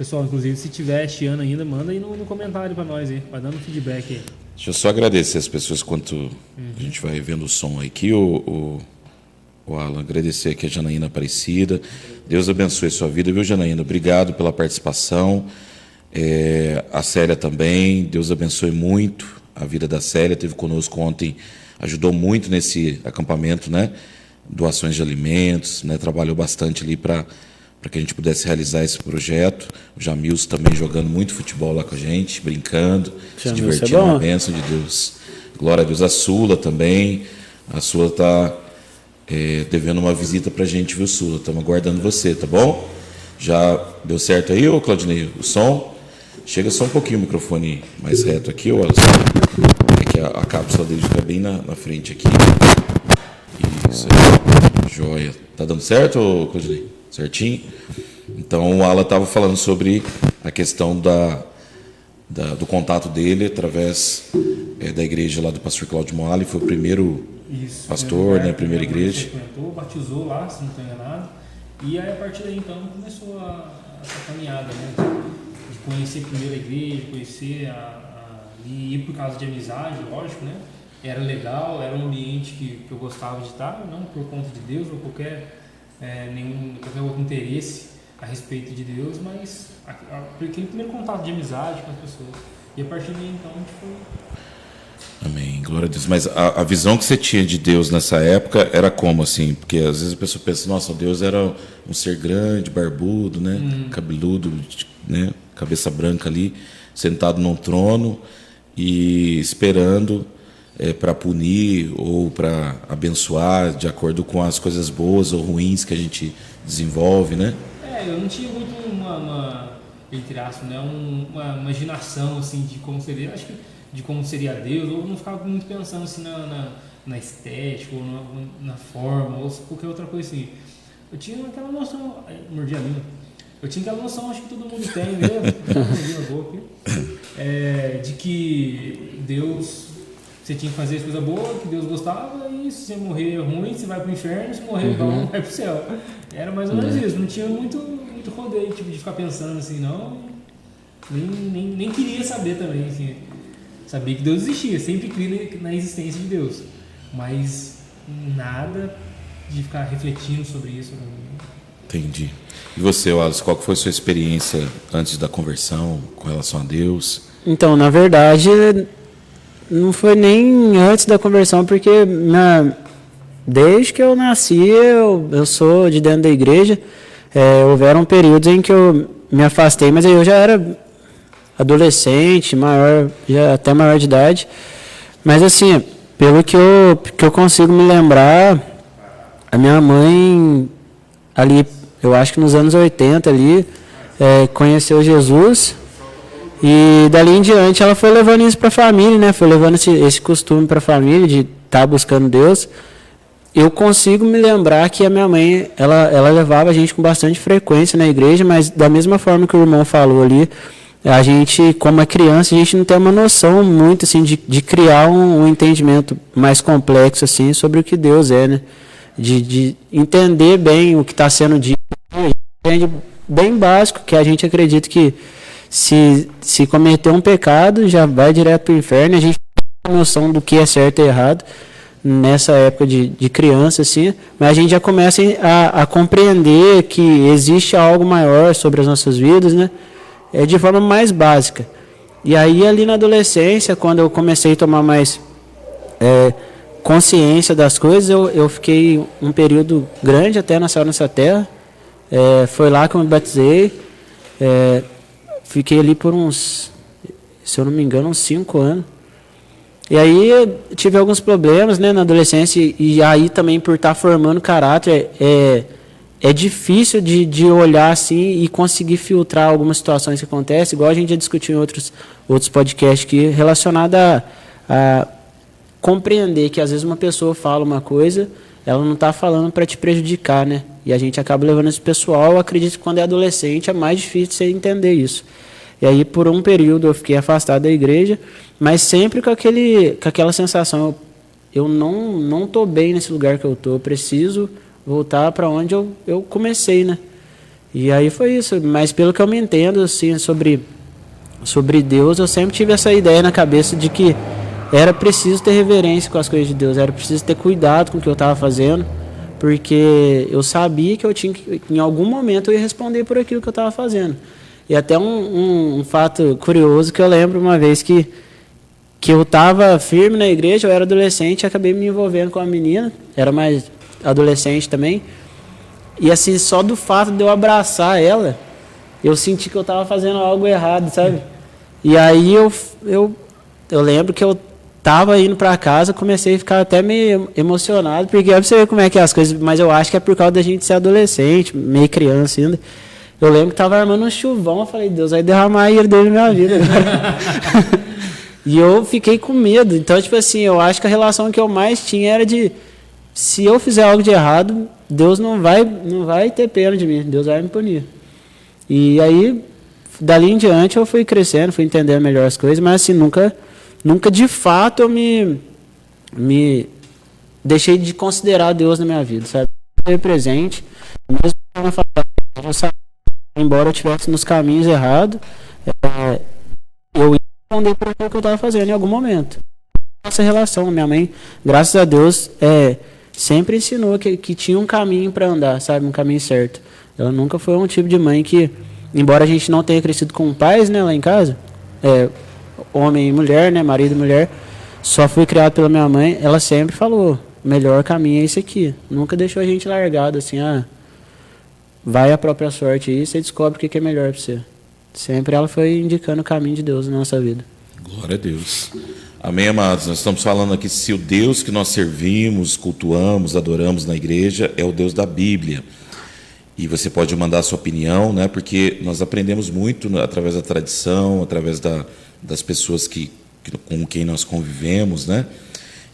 Pessoal, inclusive, se tiver chiando ainda, manda aí no comentário para nós aí, vai dando feedback aí. Deixa eu só agradecer as pessoas enquanto a gente vai vendo o som aqui, o Alan, agradecer aqui a Janaína Aparecida. Deus abençoe a sua vida, viu, Janaína? Obrigado pela participação. A Célia também, Deus abençoe muito a vida da Célia, esteve conosco ontem, ajudou muito nesse acampamento, né? Doações de alimentos, né? Trabalhou bastante ali para que a gente pudesse realizar esse projeto. O Jamilson também jogando muito futebol lá com a gente, brincando, se divertindo, uma bênção de Deus. Glória a Deus. A Sula também, a Sula está devendo uma visita para a gente, viu, Sula? Estamos aguardando você, tá bom? Já deu certo aí, ô Claudinei, o som? Chega só um pouquinho o microfone mais reto aqui, ô Alisson. É que a cápsula dele fica bem na frente aqui. Isso aí, joia. Tá dando certo, ô Claudinei? Certinho? Então, o Alan estava falando sobre a questão do contato dele através da igreja lá do pastor Cláudio Moali, foi o primeiro pastor, né, primeira igreja. Batizou lá, se não estou enganado, e aí a partir daí então começou essa caminhada, né, de conhecer primeiro a igreja, conhecer e ir por causa de amizade, lógico, né, era legal, era um ambiente que eu gostava de estar, não por conta de Deus ou qualquer outro interesse a respeito de Deus, mas aquele primeiro contato de amizade com as pessoas. E a partir daí, então, a gente foi... Amém, glória a Deus. Mas a visão que você tinha de Deus nessa época era como, assim? Porque às vezes a pessoa pensa, nossa, Deus era um ser grande, barbudo, né? Cabeludo, né? Cabeça branca ali, sentado num trono e esperando para punir ou para abençoar de acordo com as coisas boas ou ruins que a gente desenvolve, né? Eu não tinha muito entre aspas, né, uma imaginação assim de como seria, acho que de como seria Deus, ou não ficava muito pensando assim na estética ou na forma ou qualquer outra coisa assim. Eu tinha aquela noção, mordi a língua. Eu tinha aquela noção, acho que todo mundo tem, de que Deus, você tinha que fazer as coisas boas, que Deus gostava, e se você morrer ruim, você vai pro inferno, se morrer bom, vai pro céu. Era mais ou menos isso, não tinha muito rodeio, tipo, de ficar pensando assim, não, nem queria saber também, assim, sabia que Deus existia, sempre criei na existência de Deus, mas nada de ficar refletindo sobre isso. Entendi. E você, Wallace, qual foi a sua experiência antes da conversão com relação a Deus? Então, na verdade, não foi nem antes da conversão, porque desde que eu nasci, eu sou de dentro da igreja. Houveram períodos em que eu me afastei, mas aí eu já era adolescente, até maior de idade. Mas assim, pelo que eu consigo me lembrar, a minha mãe, ali, eu acho que nos anos 80 ali, conheceu Jesus. E dali em diante ela foi levando isso para a família, né? Foi levando esse costume para a família de estar buscando Deus. Eu consigo me lembrar que a minha mãe, ela levava a gente com bastante frequência na igreja, mas da mesma forma que o irmão falou ali, a gente, como é criança, a gente não tem uma noção muito assim de criar um entendimento mais complexo assim sobre o que Deus é, né? De entender bem o que está sendo dito. Bem básico, que a gente acredita que se cometer um pecado, já vai direto para o inferno. A gente tem noção do que é certo e errado nessa época de criança, assim, mas a gente já começa a compreender que existe algo maior sobre as nossas vidas, né? De forma mais básica. E aí, ali na adolescência, quando eu comecei a tomar mais consciência das coisas, eu fiquei um período grande até na Céu Nessa Terra. Foi lá que eu me batizei. Fiquei ali por uns, se eu não me engano, uns 5 anos. E aí eu tive alguns problemas, né, na adolescência, e aí também por estar formando caráter, é difícil de olhar assim e conseguir filtrar algumas situações que acontecem, igual a gente já discutiu em outros podcasts aqui, relacionado a compreender que às vezes uma pessoa fala uma coisa, ela não está falando para te prejudicar, né? E a gente acaba levando esse pessoal, eu acredito que quando é adolescente é mais difícil você entender isso. E aí, por um período, eu fiquei afastado da igreja, mas sempre com aquela sensação, eu não estou bem nesse lugar que eu estou, eu preciso voltar para onde eu comecei, né? E aí foi isso. Mas pelo que eu me entendo, assim, sobre Deus, eu sempre tive essa ideia na cabeça de que era preciso ter reverência com as coisas de Deus, era preciso ter cuidado com o que eu estava fazendo, porque eu sabia que eu tinha que, em algum momento, eu ia responder por aquilo que eu estava fazendo. E até um fato curioso que eu lembro uma vez que eu estava firme na igreja, eu era adolescente, acabei me envolvendo com uma menina, era mais adolescente também, e assim, só do fato de eu abraçar ela, eu senti que eu estava fazendo algo errado, sabe? E aí eu lembro que eu estava indo para casa, comecei a ficar até meio emocionado, porque pra você ver como é que é as coisas, mas eu acho que é por causa da gente ser adolescente, meio criança ainda. Eu lembro que estava armando um chuvão, eu falei, Deus vai derramar a ira dele na minha vida. E eu fiquei com medo. Então, tipo assim, eu acho que a relação que eu mais tinha era de, se eu fizer algo de errado, Deus não vai ter pena de mim, Deus vai me punir. E aí, dali em diante, eu fui crescendo, fui entendendo melhor as coisas, mas assim, nunca de fato eu me deixei de considerar Deus na minha vida, sabe? Eu presente, mesmo na faculdade, embora eu estivesse nos caminhos errados, eu ia responder por aquilo que eu estava fazendo em algum momento. Essa relação, minha mãe, graças a Deus, sempre ensinou que tinha um caminho para andar, sabe? Um caminho certo. Ela nunca foi um tipo de mãe que, embora a gente não tenha crescido com pais, né, lá em casa, homem e mulher, né, marido e mulher, só fui criado pela minha mãe, ela sempre falou, o melhor caminho é esse aqui. Nunca deixou a gente largado, assim, vai a própria sorte aí, você descobre o que é melhor para você. Sempre ela foi indicando o caminho de Deus na nossa vida. Glória a Deus. Amém, amados? Nós estamos falando aqui se o Deus que nós servimos, cultuamos, adoramos na igreja é o Deus da Bíblia. E você pode mandar a sua opinião, né? Porque nós aprendemos muito através da tradição, através das pessoas com quem nós convivemos, né?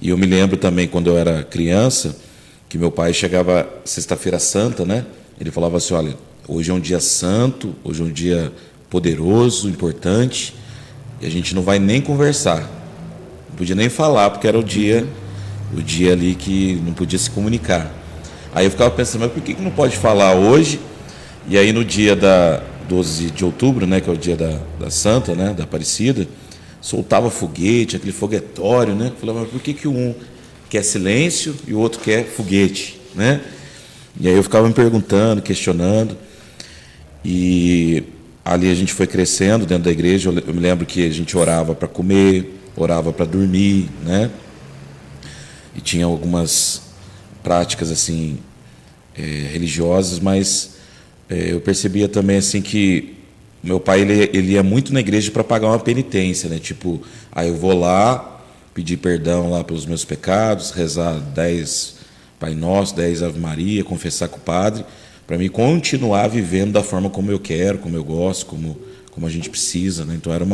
E eu me lembro também, quando eu era criança, que meu pai chegava sexta-feira santa, né? Ele falava assim, olha, hoje é um dia santo, hoje é um dia poderoso, importante, e a gente não vai nem conversar, não podia nem falar, porque era o dia ali que não podia se comunicar. Aí eu ficava pensando, mas por que não pode falar hoje? E aí no dia da 12 de outubro, né, que é o dia da Santa, né, da Aparecida, soltava foguete, aquele foguetório, né? Eu falava, mas por que um quer silêncio e o outro quer foguete, né? E aí eu ficava me perguntando, questionando, e ali a gente foi crescendo dentro da igreja. Eu me lembro que a gente orava para comer, orava para dormir, né? E tinha algumas práticas assim religiosas, mas eu percebia também assim que meu pai ele ia muito na igreja para pagar uma penitência, né? Tipo, aí eu vou lá pedir perdão lá pelos meus pecados, rezar 10 Pai Nosso, 10 Ave Maria, confessar com o padre, para mim continuar vivendo da forma como eu quero, como eu gosto, como a gente precisa, né? Então era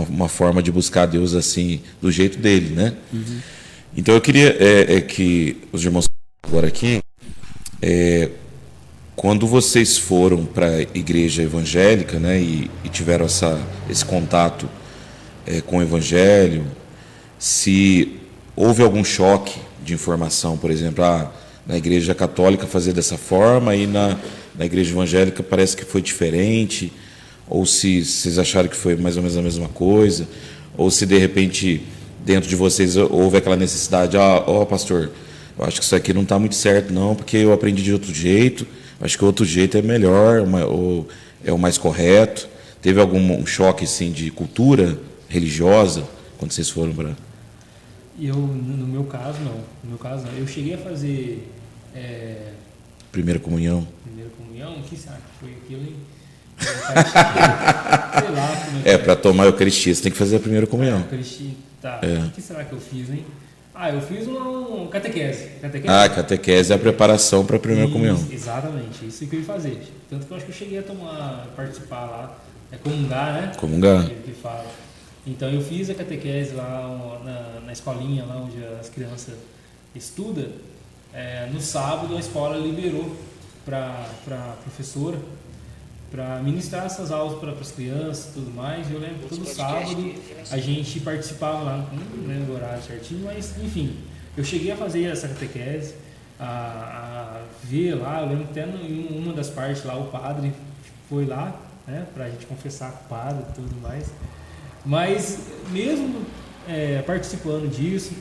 uma forma de buscar Deus assim, do jeito dele, né? Uhum. Então eu queria que os irmãos agora aqui, quando vocês foram para a igreja evangélica, né, e tiveram esse contato com o evangelho, se houve algum choque de informação, por exemplo, na igreja católica fazer dessa forma e na igreja evangélica parece que foi diferente, ou se vocês acharam que foi mais ou menos a mesma coisa, ou se de repente dentro de vocês houve aquela necessidade, pastor, eu acho que isso aqui não está muito certo não, porque eu aprendi de outro jeito, acho que o outro jeito é melhor, ou é o mais correto. Teve algum choque assim, de cultura religiosa quando vocês foram para... No meu caso, não. Eu cheguei a fazer... Primeira comunhão. O que será que foi aquilo, hein? Sei lá. Para tomar a Eucaristia, você tem que fazer a primeira comunhão. Eucaristia, tá. O que será que eu fiz, hein? Eu fiz uma catequese. Catequese é a preparação para a primeira comunhão. Exatamente, isso que eu ia fazer. Tanto que eu acho que eu cheguei a participar lá. Comungar, né? Comungar. Que fala. Então eu fiz a catequese lá na escolinha, lá onde as crianças estudam. No sábado a escola liberou para a professora para ministrar essas aulas para as crianças e tudo mais. Eu lembro que todo sábado a gente participava lá, não lembro o horário certinho, mas enfim, eu cheguei a fazer essa catequese, a ver lá, eu lembro até em uma das partes lá, o padre foi lá, né, pra gente confessar com o padre e tudo mais. Mas mesmo participando disso,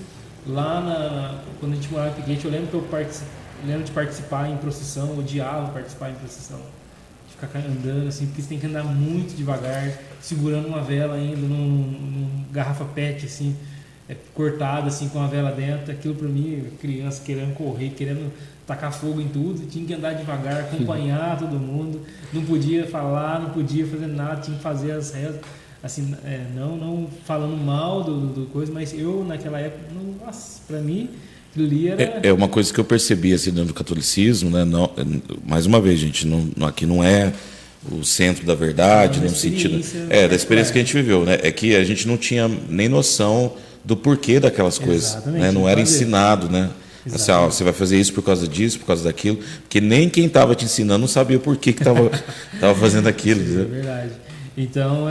lá quando a gente morava em Piquete, eu lembro que lembro de participar em procissão, eu odiava participar em procissão. De ficar andando assim, porque você tem que andar muito devagar, segurando uma vela ainda num garrafa PET, assim, cortada assim com a vela dentro. Aquilo pra mim, criança querendo correr, querendo tacar fogo em tudo, tinha que andar devagar, acompanhar todo mundo, não podia falar, não podia fazer nada, tinha que fazer as rezas, assim, não falando mal do coisa, mas eu naquela época, nossa, pra mim, aquilo ali era... É uma coisa que eu percebi assim, dentro do catolicismo, né? Não, mais uma vez, gente, aqui não é o centro da verdade, no sentido da experiência que a gente viveu, né? É que a gente não tinha nem noção do porquê daquelas coisas, né? Não era ensinado, né? Assim, você vai fazer isso por causa disso, por causa daquilo, porque nem quem estava te ensinando não sabia por que estava fazendo aquilo. É verdade. Então,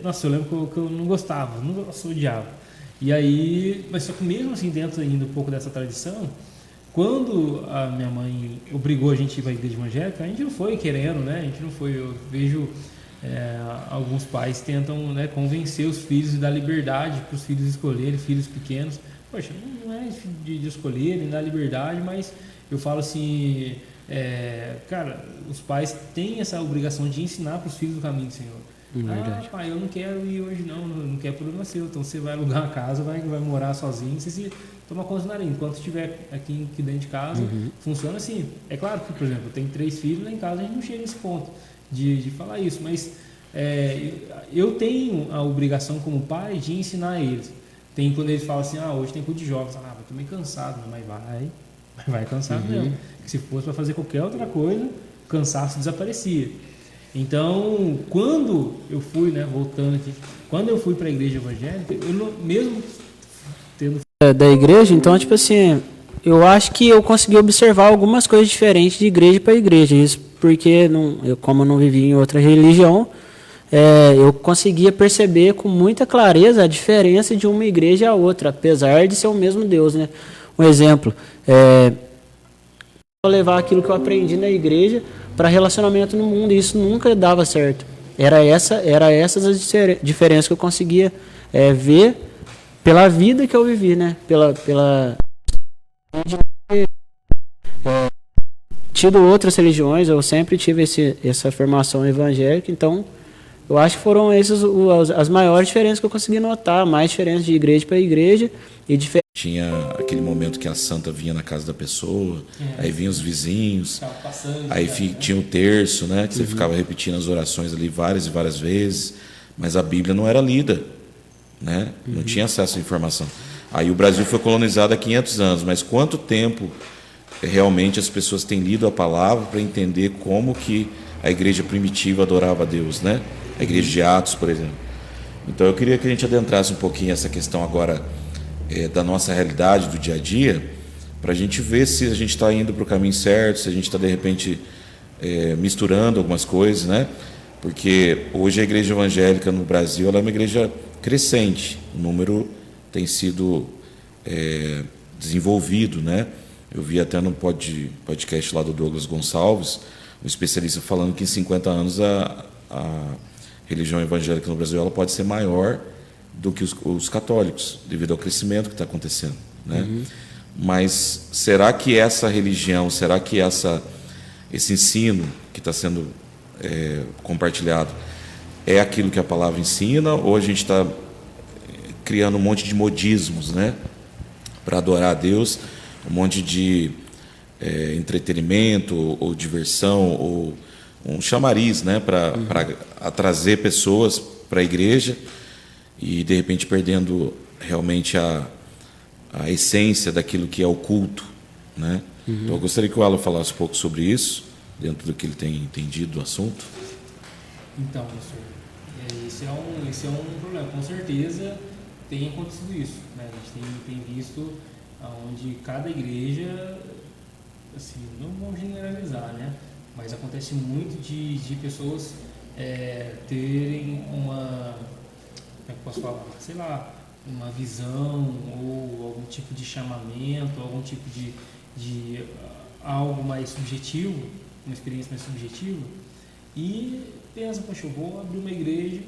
nossa, eu lembro que eu não gostava, eu odiava. E aí, mas só que mesmo assim, dentro ainda um pouco dessa tradição, quando a minha mãe obrigou a gente a ir para a igreja evangélica, a gente não foi querendo, né? A gente não foi, eu vejo alguns pais tentam, né, convencer os filhos e dar liberdade para os filhos escolherem, filhos pequenos. Poxa, não é de escolher, nem dar liberdade, mas eu falo assim, cara, os pais têm essa obrigação de ensinar para os filhos o caminho do Senhor. Verdade. Pai, eu não quero ir hoje não quero problema seu, então você vai alugar uma casa, vai morar sozinho, você se toma conta do nariz. Enquanto estiver aqui dentro de casa, funciona assim. É claro que, por exemplo, eu tenho 3 filhos, lá em casa a gente não chega nesse ponto de falar isso, mas eu tenho a obrigação como pai de ensinar eles. Tem quando eles falam assim, hoje tem culto de jovens, eu tô meio cansado, mas vai cansado mesmo. Que se fosse para fazer qualquer outra coisa, o cansaço desaparecia. Então, quando eu fui, né, voltando aqui, quando eu fui para a igreja evangélica, eu mesmo tendo Da igreja, então, tipo assim, eu acho que eu consegui observar algumas coisas diferentes de igreja para igreja, isso porque como eu não vivia em outra religião, eu conseguia perceber com muita clareza a diferença de uma igreja a outra, apesar de ser o mesmo Deus, né? Um exemplo, vou levar aquilo que eu aprendi na igreja para relacionamento no mundo, e isso nunca dava certo. Era essas as diferenças que eu conseguia ver pela vida que eu vivi, né? Tido outras religiões, eu sempre tive essa formação evangélica, então eu acho que foram essas as maiores diferenças que eu consegui notar, mais diferenças de igreja para igreja e Tinha aquele momento que a santa vinha na casa da pessoa, aí vinham os vizinhos, aí tinha o terço, né, que você ficava repetindo as orações ali várias e várias vezes, mas a Bíblia não era lida, né? Não tinha acesso à informação. Aí o Brasil foi colonizado há 500 anos, mas quanto tempo realmente as pessoas têm lido a palavra para entender como que a igreja primitiva adorava a Deus, né? A igreja de Atos, por exemplo. Então eu queria que a gente adentrasse um pouquinho essa questão agora da nossa realidade do dia a dia, para a gente ver se a gente está indo para o caminho certo, se a gente está de repente misturando algumas coisas, né? Porque hoje a igreja evangélica no Brasil ela é uma igreja crescente, o número tem sido desenvolvido, né? Eu vi até no podcast lá do Douglas Gonçalves, um especialista falando que em 50 anos a religião evangélica no Brasil ela pode ser maior do que os católicos, devido ao crescimento que está acontecendo, né? Mas será que essa religião, será que esse ensino que está sendo compartilhado é aquilo que a palavra ensina, ou a gente está criando um monte de modismos, né, para adorar a Deus, um monte de entretenimento ou diversão ou um chamariz, né, para trazer pessoas para a igreja e de repente perdendo realmente a essência daquilo que é o culto, né? Então eu gostaria que o Alan falasse um pouco sobre isso, dentro do que ele tem entendido do assunto. Então, professor, esse é um problema. Com certeza tem acontecido isso, né? A gente tem visto onde cada igreja, assim, não vamos generalizar, né? Mas acontece muito de pessoas terem uma, como é que eu posso falar? Sei lá, uma visão ou algum tipo de chamamento, algum tipo de algo mais subjetivo, uma experiência mais subjetiva, e pensa, poxa, eu vou abrir uma igreja,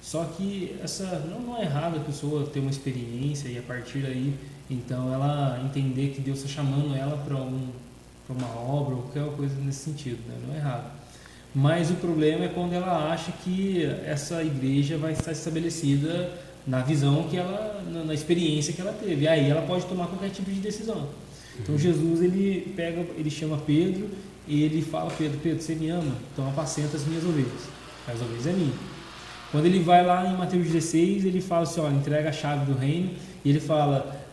só que essa não é errado a pessoa ter uma experiência e a partir daí, então, ela entender que Deus está chamando ela para uma obra ou qualquer coisa nesse sentido, né? Não é errado. Mas o problema é quando ela acha que essa igreja vai estar estabelecida na visão que ela, na experiência que ela teve. Aí ela pode tomar qualquer tipo de decisão. Então Jesus, ele chama Pedro e ele fala: Pedro, você me ama? Então apacenta as minhas ovelhas. As ovelhas é minha. Quando ele vai lá em Mateus 16, ele fala assim: ó, entrega a chave do reino, e ele fala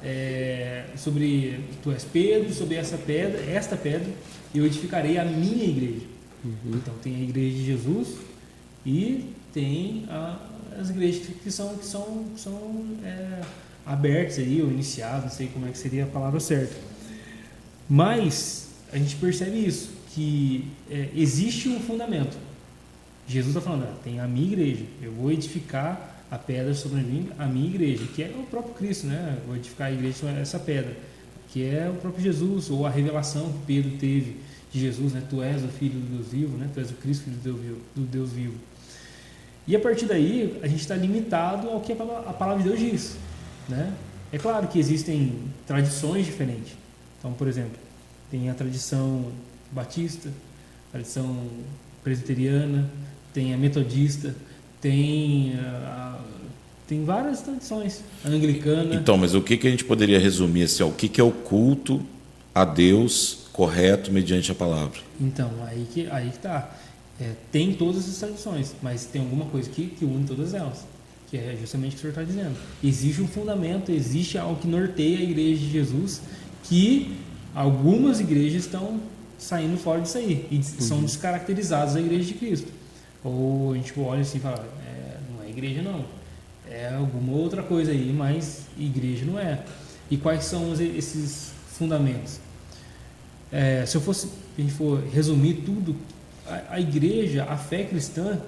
sobre tu és Pedro, sobre esta pedra, eu edificarei a minha igreja. Então tem a igreja de Jesus e tem as igrejas que são abertas aí, ou iniciadas, não sei como é que seria a palavra certa. Mas a gente percebe isso, que existe um fundamento. Jesus está falando: tem a minha igreja, eu vou edificar a pedra sobre mim, a minha igreja, que é o próprio Cristo, né? Vou edificar a igreja sobre essa pedra, que é o próprio Jesus, ou a revelação que Pedro teve de Jesus, né? Tu és o Filho do Deus vivo, né? Tu és o Cristo, Filho do Deus vivo. E a partir daí, a gente está limitado ao que a palavra de Deus diz, né? É claro que existem tradições diferentes. Então, por exemplo, tem a tradição batista, a tradição presbiteriana, tem a metodista, tem várias tradições, a anglicana. Então, mas o que a gente poderia resumir assim, o que é o culto a Deus correto mediante a palavra? Então, aí que tá. Tem todas essas tradições, mas tem alguma coisa que une todas elas, que é justamente o que o senhor está dizendo. Existe um fundamento, existe algo que norteia a igreja de Jesus, que algumas igrejas estão saindo fora disso aí, e são descaracterizadas da igreja de Cristo. Ou a gente olha assim e fala: não é igreja não, é alguma outra coisa aí, mas igreja não é. E quais são esses fundamentos? Se a gente for resumir tudo, a igreja, a fé cristã,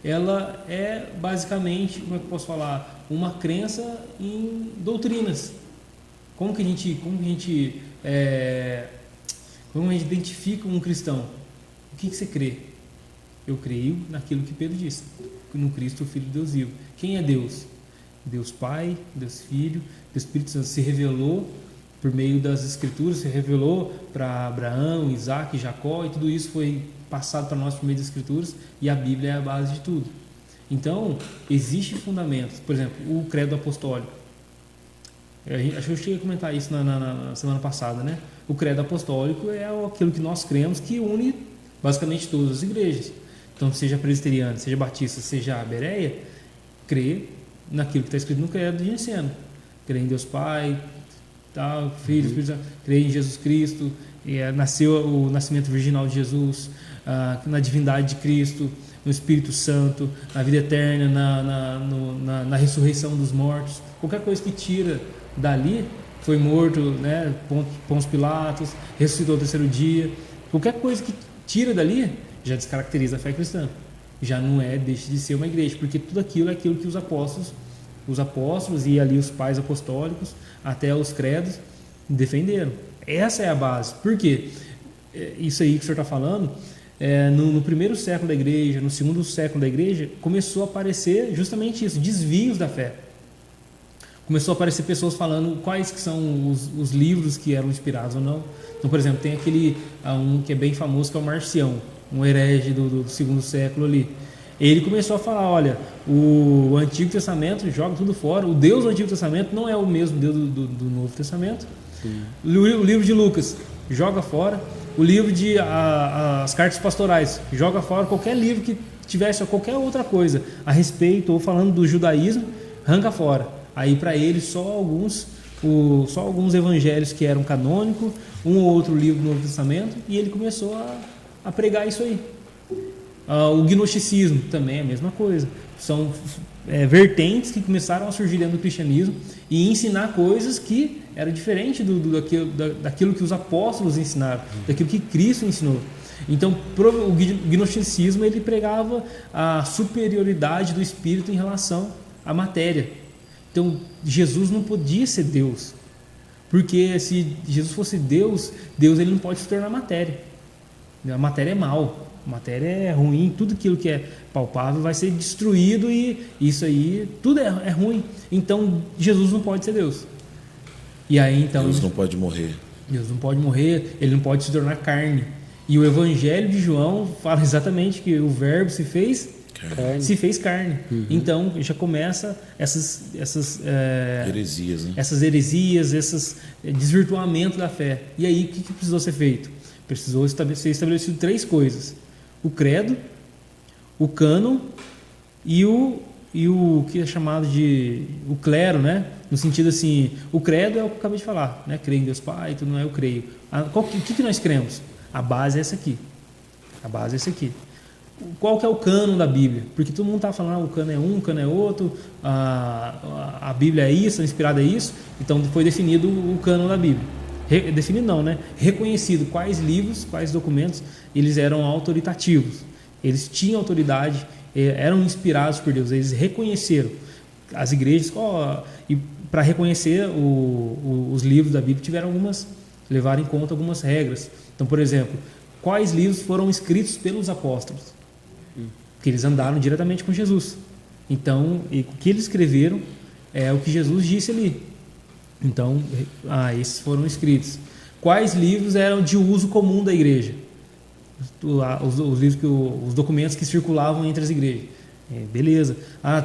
ela é basicamente, como é que eu posso falar, uma crença em doutrinas. Como que a gente identifica um cristão? O que você crê? Eu creio naquilo que Pedro disse, no Cristo, o Filho de Deus vivo. Quem é Deus? Deus Pai, Deus Filho, Deus Espírito Santo se revelou por meio das Escrituras, se revelou para Abraão, Isaac, Jacó, e tudo isso foi passado para nós por meio das Escrituras, e a Bíblia é a base de tudo. Então, existem fundamentos. Por exemplo, o credo apostólico. Acho que eu cheguei a comentar isso na semana passada, né? O credo apostólico é aquilo que nós cremos que une basicamente todas as igrejas. Então, seja presbiteriano, seja batista, seja bereia, crê naquilo que está escrito no credo de ensino. Crê em Deus Pai, Filho, Espírito Santo, crê em Jesus Cristo, nasceu o nascimento virginal de Jesus, na divindade de Cristo, no Espírito Santo, na vida eterna, na ressurreição dos mortos. Qualquer coisa que tira dali, foi morto, né, Pôncio Pilatos, ressuscitou ao terceiro dia, qualquer coisa que tira dali já descaracteriza a fé cristã, já não deixa de ser uma igreja, porque tudo aquilo é aquilo que os apóstolos e ali os pais apostólicos, até os credos, defenderam. Essa é a base. Por quê? Isso aí que o senhor está falando, no primeiro século da igreja, no segundo século da igreja, começou a aparecer justamente isso, desvios da fé. Começou a aparecer pessoas falando quais que são os livros que eram inspirados ou não. Então, por exemplo, tem aquele um que é bem famoso, que é o Marcião, um herege do segundo século ali. Ele começou a falar: olha, o Antigo Testamento joga tudo fora, o Deus do Antigo Testamento não é o mesmo Deus do Novo Testamento. O livro de Lucas joga fora, o livro de as cartas pastorais joga fora, qualquer livro que tivesse qualquer outra coisa a respeito ou falando do judaísmo, arranca fora. Aí para ele só alguns evangelhos que eram canônicos, um ou outro livro do Novo Testamento, e ele começou a pregar isso aí. O gnosticismo também é a mesma coisa. São vertentes que começaram a surgir dentro do cristianismo e ensinar coisas que eram diferentes daquilo que os apóstolos ensinaram, daquilo que Cristo ensinou. Então, o gnosticismo ele pregava a superioridade do espírito em relação à matéria. Então, Jesus não podia ser Deus, Porque se Jesus fosse Deus, ele não pode se tornar matéria. A matéria é mal, a matéria é ruim, tudo aquilo que é palpável vai ser destruído e isso aí, tudo é ruim. Então, Jesus não pode ser Deus. E aí, então, Deus não pode morrer. Deus não pode morrer, ele não pode se tornar carne. E o Evangelho de João fala exatamente que o Verbo se fez carne. Então já começa essas heresias, né? Essas heresias, esses desvirtuamento da fé. E aí o que precisou ser feito? Precisou ser estabelecido 3 coisas: o credo, o cânon e o que é chamado de o clero, né? No sentido assim, o credo é o que eu acabei de falar, né? Creio em Deus Pai, tudo não é eu creio. O que nós cremos? A base é essa aqui. A base é essa aqui. Qual que é o cânon da Bíblia? Porque todo mundo está falando, o cânon é um, o cânon é outro, a Bíblia é isso, a inspirada é isso. Então foi definido o cânon da Bíblia. Definido não, né? Reconhecido quais livros, quais documentos eles eram autoritativos. Eles tinham autoridade, eram inspirados por Deus. Eles reconheceram. As igrejas, e para reconhecer os livros da Bíblia, levaram em conta algumas regras. Então, por exemplo, quais livros foram escritos pelos apóstolos? Porque eles andaram diretamente com Jesus. Então, o que eles escreveram é o que Jesus disse ali. Então, esses foram escritos. Quais livros eram de uso comum da igreja? Os livros os documentos que circulavam entre as igrejas. Beleza.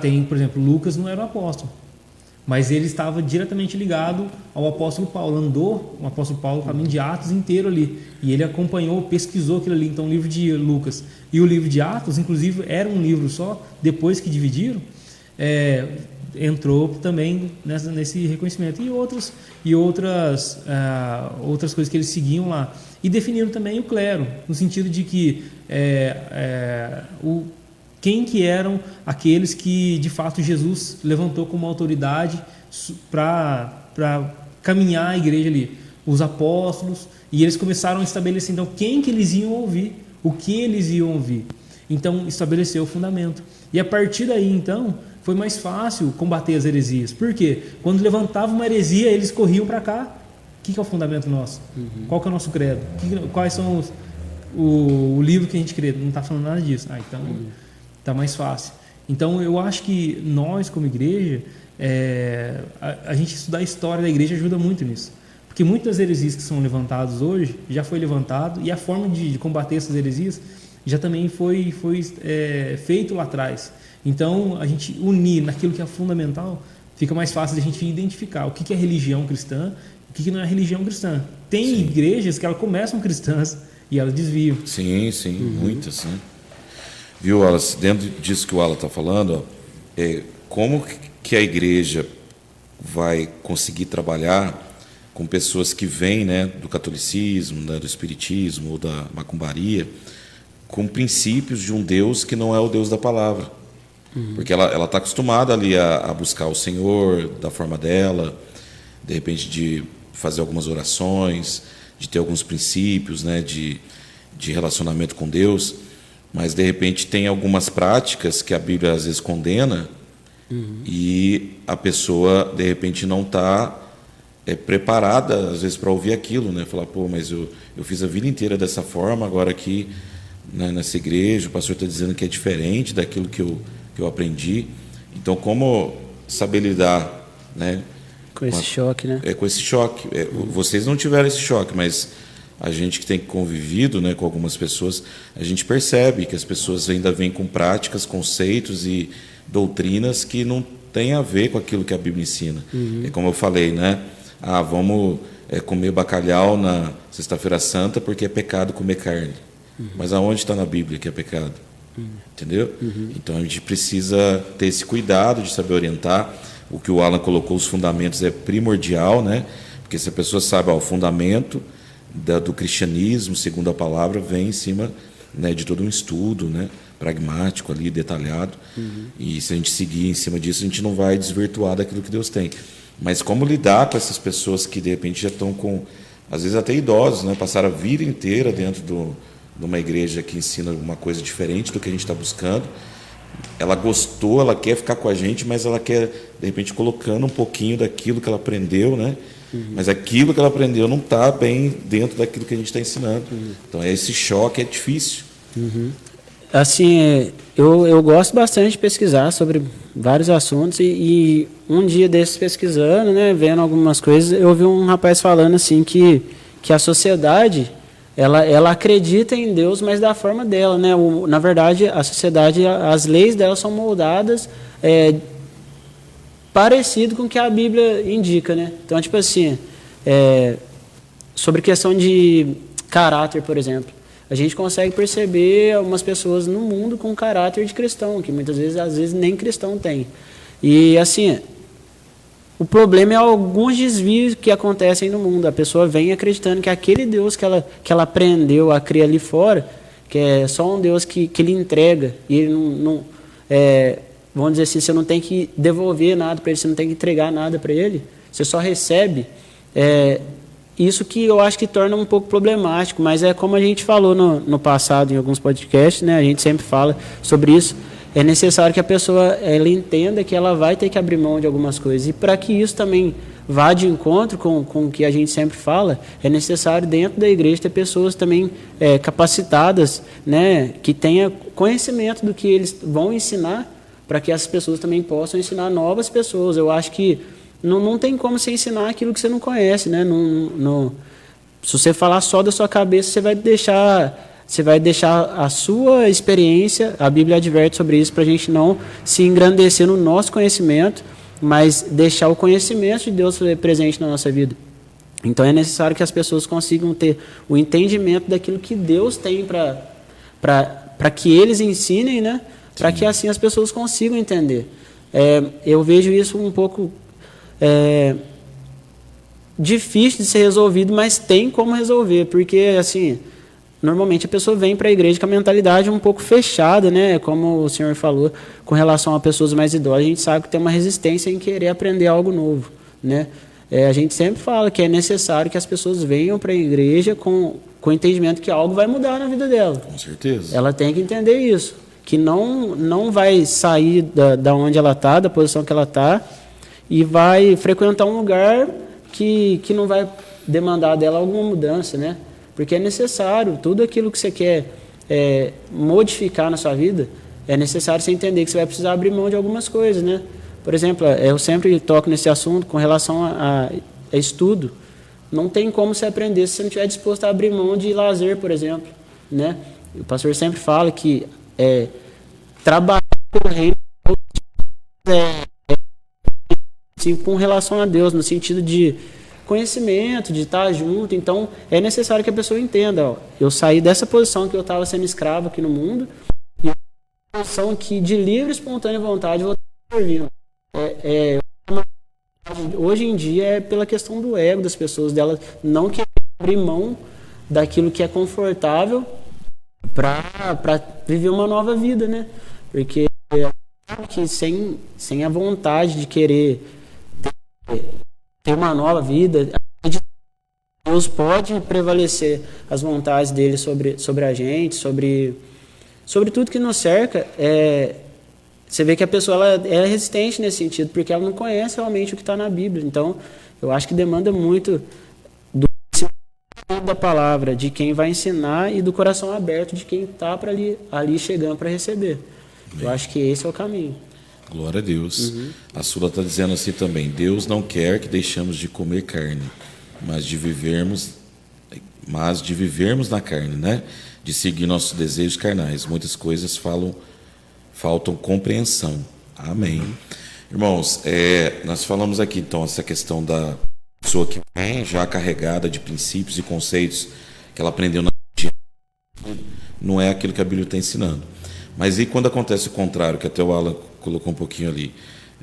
Tem, por exemplo, Lucas não era um apóstolo, mas ele estava diretamente ligado ao apóstolo Paulo. Andou o apóstolo Paulo, o caminho de Atos inteiro ali. E ele acompanhou, pesquisou aquilo ali. Então, o livro de Lucas e o livro de Atos, inclusive, era um livro só. Depois que dividiram, entrou também nesse reconhecimento. E outras coisas que eles seguiam lá. E definiram também o clero, no sentido de que quem que eram aqueles que, de fato, Jesus levantou como autoridade para caminhar a igreja ali. Os apóstolos, e eles começaram a estabelecer, então, quem que eles iam ouvir, o que eles iam ouvir. Então, estabeleceu o fundamento. E a partir daí, então, foi mais fácil combater as heresias. Por quê? Quando levantava uma heresia, eles corriam para cá. O que é o fundamento nosso? Qual que é o nosso credo? Quais são o livro que a gente crê? Não está falando nada disso. Então... Está mais fácil. Então, eu acho que nós, como igreja, a gente estudar a história da igreja ajuda muito nisso. Porque muitas heresias que são levantadas hoje, já foi levantado, e a forma de combater essas heresias já também foi feito lá atrás. Então, a gente unir naquilo que é fundamental, fica mais fácil de a gente identificar o que é religião cristã, o que não é religião cristã. Tem igrejas que elas começam cristãs e elas desviam. Sim, muitas, né? Viu, Wallace? Dentro disso que o Wallace está falando, como que a igreja vai conseguir trabalhar com pessoas que vêm, né, do catolicismo, né, do espiritismo ou da macumbaria, com princípios de um Deus que não é o Deus da palavra? Porque ela está acostumada ali a buscar o Senhor da forma dela, de repente de fazer algumas orações, de ter alguns princípios, né, de relacionamento com Deus. Mas, de repente, tem algumas práticas que a Bíblia, às vezes, condena e a pessoa, de repente, não está preparada, às vezes, para ouvir aquilo, né? Falar, mas eu fiz a vida inteira dessa forma, agora aqui, né, nessa igreja, o pastor está dizendo que é diferente daquilo que eu aprendi. Então, como saber lidar, né, com esse choque, né? Com esse choque. Vocês não tiveram esse choque, mas... a gente que tem convivido, né, com algumas pessoas, a gente percebe que as pessoas ainda vêm com práticas, conceitos e doutrinas que não têm a ver com aquilo que a Bíblia ensina. É como eu falei, né? Vamos comer bacalhau na Sexta-feira Santa porque é pecado comer carne. Mas aonde está na Bíblia que é pecado? Entendeu? Então a gente precisa ter esse cuidado de saber orientar. O que o Alan colocou, os fundamentos, é primordial, né? Porque se a pessoa sabe, o fundamento do cristianismo, segundo a palavra, vem em cima, né, de todo um estudo, né, pragmático ali, detalhado. E se a gente seguir em cima disso, a gente não vai desvirtuar daquilo que Deus tem. Mas como lidar com essas pessoas que de repente já estão com, às vezes até idosos, né, passaram a vida inteira dentro de uma igreja que ensina uma coisa diferente do que a gente está buscando. Ela gostou, ela quer ficar com a gente, mas ela quer, de repente, colocando um pouquinho daquilo que ela aprendeu, né, mas aquilo que ela aprendeu não está bem dentro daquilo que a gente está ensinando. Então, esse choque é difícil. Assim, eu gosto bastante de pesquisar sobre vários assuntos e um dia desses pesquisando, né, vendo algumas coisas, eu vi um rapaz falando assim que a sociedade ela acredita em Deus, mas da forma dela, né? Na verdade, a sociedade, as leis dela são moldadas parecido com o que a Bíblia indica, né? Então, tipo assim, sobre questão de caráter, por exemplo, a gente consegue perceber algumas pessoas no mundo com caráter de cristão, que muitas vezes, às vezes, nem cristão tem. E, assim, o problema é alguns desvios que acontecem no mundo. A pessoa vem acreditando que aquele Deus que ela aprendeu a crer ali fora, que é só um Deus que lhe entrega, e ele não vamos dizer assim, você não tem que devolver nada para ele, você não tem que entregar nada para ele, você só recebe. Isso que eu acho que torna um pouco problemático, mas é como a gente falou no passado em alguns podcasts, né? A gente sempre fala sobre isso. É necessário que a pessoa ela entenda que ela vai ter que abrir mão de algumas coisas. E para que isso também vá de encontro com o que a gente sempre fala, é necessário dentro da igreja ter pessoas também capacitadas, né? Que tenham conhecimento do que eles vão ensinar, para que essas pessoas também possam ensinar novas pessoas. Eu acho que não tem como você ensinar aquilo que você não conhece, né? Se você falar só da sua cabeça, você vai deixar a sua experiência. A Bíblia adverte sobre isso, para a gente não se engrandecer no nosso conhecimento, mas deixar o conhecimento de Deus presente na nossa vida. Então é necessário que as pessoas consigam ter o entendimento daquilo que Deus tem para que eles ensinem, né? Para que assim as pessoas consigam entender. Eu vejo isso um pouco difícil de ser resolvido, mas tem como resolver, porque assim, normalmente a pessoa vem para a igreja com a mentalidade um pouco fechada, né? Como o senhor falou, com relação a pessoas mais idosas, a gente sabe que tem uma resistência em querer aprender algo novo, né? A gente sempre fala que é necessário que as pessoas venham para a igreja com o entendimento que algo vai mudar na vida dela. Com certeza. Ela tem que entender isso, que não vai sair da onde ela está, da posição que ela está, e vai frequentar um lugar que não vai demandar dela alguma mudança, né? Porque é necessário, tudo aquilo que você quer modificar na sua vida, é necessário você entender que você vai precisar abrir mão de algumas coisas, né? Por exemplo, eu sempre toco nesse assunto com relação a estudo. Não tem como você aprender se você não estiver disposto a abrir mão de lazer, por exemplo, né? O pastor sempre fala que trabalhar pelo reino assim, com relação a Deus, no sentido de conhecimento, de estar junto. Então, é necessário que a pessoa entenda, eu saí dessa posição que eu estava sendo escravo aqui no mundo, e a posição que de livre e espontânea vontade eu vou estar servindo. Hoje em dia é pela questão do ego das pessoas, delas não querer abrir mão daquilo que é confortável para viver uma nova vida, né? Porque sem a vontade de querer ter uma nova vida, Deus pode prevalecer as vontades dele sobre a gente, sobre tudo que nos cerca. Você vê que a pessoa ela é resistente nesse sentido, porque ela não conhece realmente o que está na Bíblia. Então, eu acho que demanda muito da palavra, de quem vai ensinar, e do coração aberto de quem está ali chegando para receber. Eu acho que esse é o caminho. Glória a Deus. A Sula está dizendo assim também: Deus não quer que deixemos de comer carne, mas de vivermos na carne, né? De seguir nossos desejos carnais. Muitas coisas faltam compreensão. Amém. Irmãos, nós falamos aqui então essa questão da pessoa que vem já carregada de princípios e conceitos que ela aprendeu na vida, não é aquilo que a Bíblia está ensinando. Mas e quando acontece o contrário, que até o Alan colocou um pouquinho ali,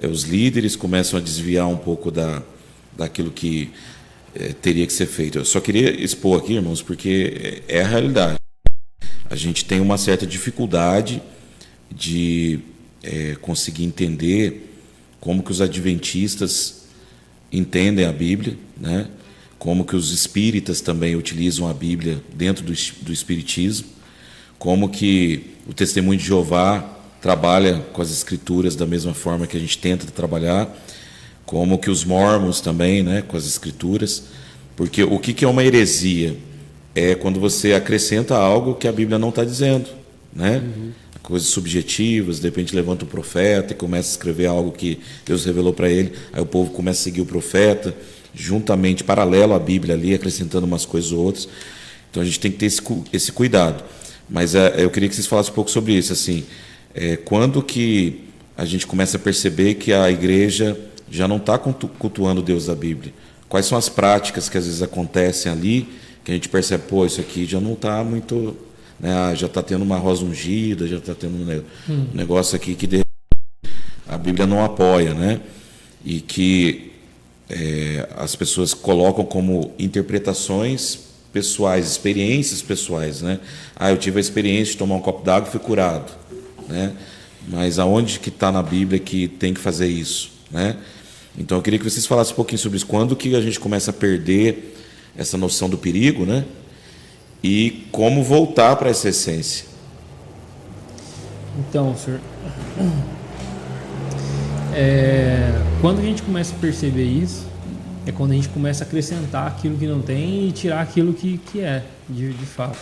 os líderes começam a desviar um pouco daquilo que teria que ser feito. Eu só queria expor aqui, irmãos, porque é a realidade. A gente tem uma certa dificuldade de conseguir entender como que os adventistas entendem a Bíblia, né? Como que os espíritas também utilizam a Bíblia dentro do espiritismo, como que o testemunho de Jeová trabalha com as escrituras da mesma forma que a gente tenta trabalhar, como que os mormons também, né, com as escrituras, porque o que é uma heresia? É quando você acrescenta algo que a Bíblia não está dizendo, né? Coisas subjetivas, de repente levanta o profeta e começa a escrever algo que Deus revelou para ele, aí o povo começa a seguir o profeta, juntamente, paralelo à Bíblia ali, acrescentando umas coisas ou outras. Então a gente tem que ter esse cuidado. Mas eu queria que vocês falassem um pouco sobre isso, assim, quando que a gente começa a perceber que a igreja já não está cultuando o Deus da Bíblia? Quais são as práticas que às vezes acontecem ali, que a gente percebe, pô, isso aqui já não está muito, né, já está tendo uma rosa ungida, já está tendo um negócio aqui que a Bíblia não apoia, né? E que as pessoas colocam como interpretações pessoais, experiências pessoais, né? Eu tive a experiência de tomar um copo d'água e fui curado, né? Mas aonde que está na Bíblia que tem que fazer isso, né? Então eu queria que vocês falassem um pouquinho sobre isso. Quando que a gente começa a perder essa noção do perigo, né? E como voltar para essa essência? Então, senhor, quando a gente começa a perceber isso, é quando a gente começa a acrescentar aquilo que não tem e tirar aquilo que é, de fato.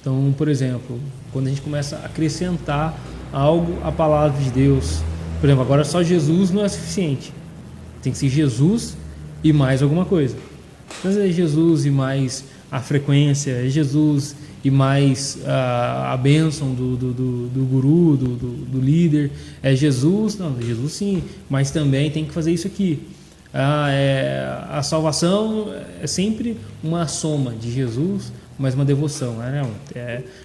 Então, por exemplo, quando a gente começa a acrescentar algo à palavra de Deus, por exemplo, agora só Jesus não é suficiente. Tem que ser Jesus e mais alguma coisa. Então, é Jesus e mais a frequência, é Jesus e mais a bênção do guru, do líder. É Jesus, não, Jesus sim, mas também tem que fazer isso aqui. A salvação é sempre uma soma de Jesus, mais uma devoção, né?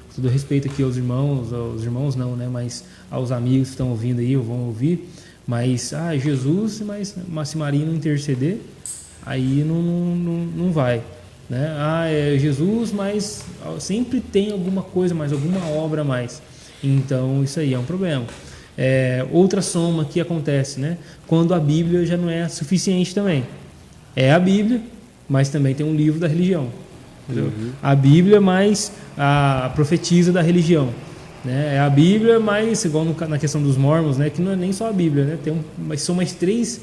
Com todo respeito aqui aos irmãos não, né? Mas aos amigos que estão ouvindo aí, ou vão ouvir, mas Jesus, mas se Maria não interceder, aí não vai, né? Jesus, mas sempre tem alguma coisa mais, alguma obra a mais, então isso aí é um problema. Outra soma que acontece, né? Quando a Bíblia já não é suficiente também. É a Bíblia, mas também tem um livro da religião. A Bíblia mais a profetisa da religião, né? É a Bíblia mais, igual na questão dos mormons, né? Que não é nem só a Bíblia, né? Mas são mais 3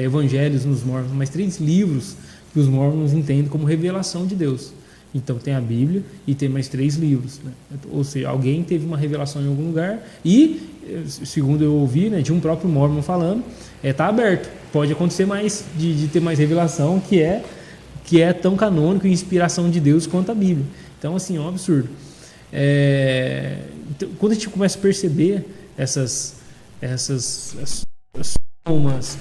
evangelhos nos mormons, mais 3 livros que os mormons entendem como revelação de Deus. Então tem a Bíblia e tem mais 3 livros, né? Ou seja, alguém teve uma revelação em algum lugar e, segundo eu ouvi, né, de um próprio mormon falando, está aberto, pode acontecer mais de ter mais revelação que é tão canônico e inspiração de Deus quanto a Bíblia. Então, assim, é um absurdo. Então, quando a gente começa a perceber essas somas,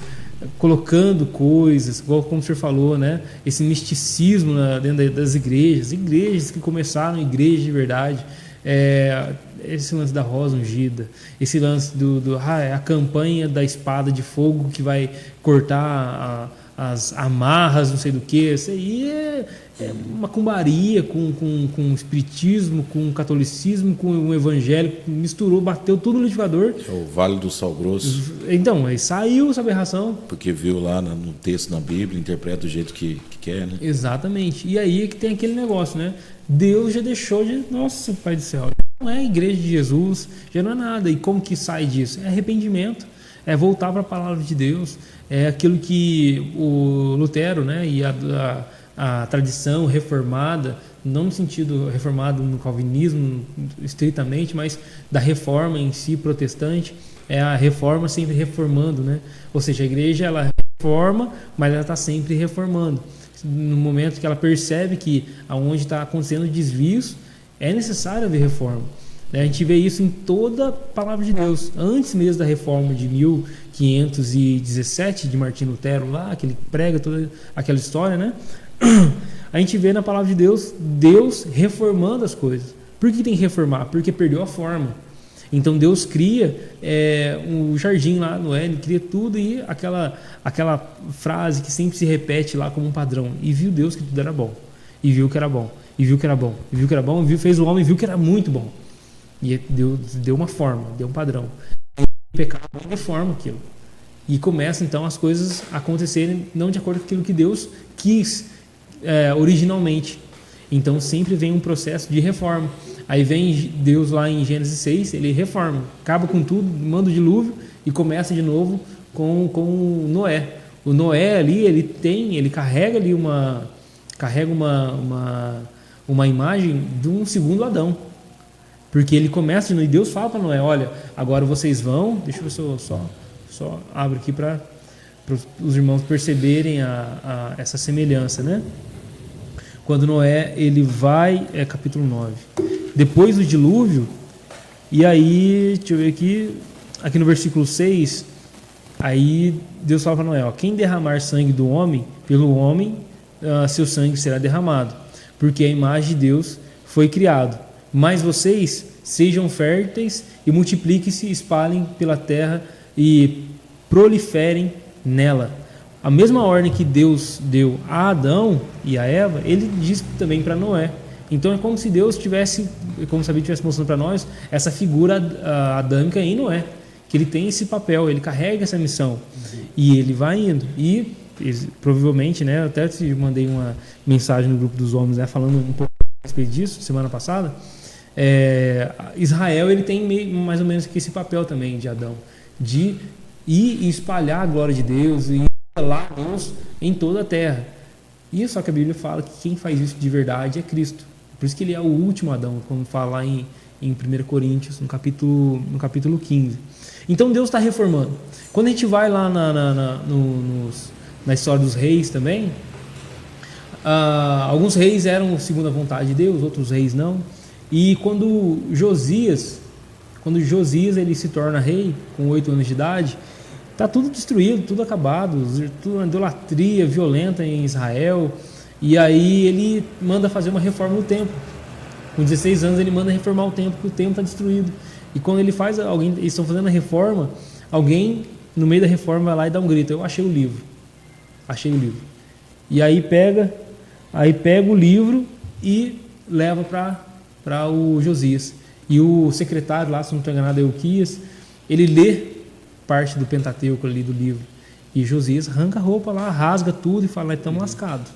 colocando coisas, igual como o senhor falou, né? Esse misticismo dentro das igrejas que começaram, igrejas de verdade, esse lance da rosa ungida, esse lance a campanha da espada de fogo que vai cortar as amarras, não sei do que, isso aí é macumbaria com espiritismo, com catolicismo, com o evangelho, misturou, bateu tudo no liquidificador. O Vale do Sal Grosso. Então, aí saiu essa aberração. Porque viu lá no texto na Bíblia, interpreta do jeito que quer, né? Exatamente. E aí é que tem aquele negócio, né? Deus já deixou de... Nossa, Pai do céu. Não é a igreja de Jesus, já não é nada. E como que sai disso? É arrependimento, é voltar para a palavra de Deus, é aquilo que o Lutero, né, e a tradição reformada, não no sentido reformado no calvinismo estritamente, mas da reforma em si protestante, é a reforma sempre reformando, né? Ou seja, a igreja ela reforma, mas ela está sempre reformando. No momento que ela percebe que aonde está acontecendo desvios, é necessário haver reforma. A gente vê isso em toda a palavra de Deus. Antes mesmo da reforma de 1517 de Martim Lutero lá, que ele prega toda aquela história, né? A gente vê na palavra de Deus reformando as coisas. Por que tem que reformar? Porque perdeu a forma. Então Deus cria um jardim lá no Éden, cria tudo, e aquela frase que sempre se repete lá como um padrão: e viu Deus que tudo era bom, e viu que era bom, e viu que era bom, e viu que era bom, fez o homem e viu que era muito bom. E Deus deu uma forma, deu um padrão. O pecado reforma aquilo. E começa então as coisas a acontecerem não de acordo com aquilo que Deus quis originalmente. Então sempre vem um processo de reforma. Aí vem Deus lá em Gênesis 6, ele reforma, acaba com tudo, manda o dilúvio e começa de novo com Noé. O Noé ali, ele carrega ali uma imagem de um segundo Adão. Porque ele começa, e Deus fala para Noé, olha, agora vocês vão, deixa eu ver se eu só abro aqui para os irmãos perceberem essa semelhança, né? Quando Noé, ele vai, capítulo 9, depois do dilúvio, e aí, deixa eu ver aqui no versículo 6, aí Deus fala para Noé, ó, quem derramar sangue do homem, pelo homem, seu sangue será derramado, porque a imagem de Deus foi criado. Mas vocês sejam férteis e multipliquem-se, espalhem pela terra e proliferem nela. A mesma ordem que Deus deu a Adão e a Eva, ele diz também para Noé. Então é como se Deus tivesse, como se a Bíblia estivesse mostrando para nós, essa figura adâmica em Noé, que ele tem esse papel, ele carrega essa missão e ele vai indo. E provavelmente, né, eu até te mandei uma mensagem no grupo dos homens, né, falando um pouco a respeito disso, semana passada. Israel, ele tem mais ou menos esse papel também de Adão, de ir e espalhar a glória de Deus e revelar Deus em toda a terra. E só que a Bíblia fala que quem faz isso de verdade é Cristo. Por isso que ele é o último Adão, como fala lá em 1 Coríntios, no capítulo 15. Então Deus está reformando. Quando a gente vai lá na história dos reis também, alguns reis eram segundo a vontade de Deus, outros reis não. E quando Josias ele se torna rei com 8 anos de idade, está tudo destruído, tudo acabado, tudo uma idolatria violenta em Israel. E aí ele manda fazer uma reforma no templo. Com 16 anos ele manda reformar o templo, porque o templo está destruído. E quando ele faz, eles estão fazendo a reforma, alguém no meio da reforma vai lá e dá um grito, eu achei o livro. E aí pega o livro e leva para o Josias. E o secretário lá, se não estou enganado, Euquias, ele lê parte do Pentateuco ali do livro. E Josias arranca a roupa lá, rasga tudo e fala, estamos lascados.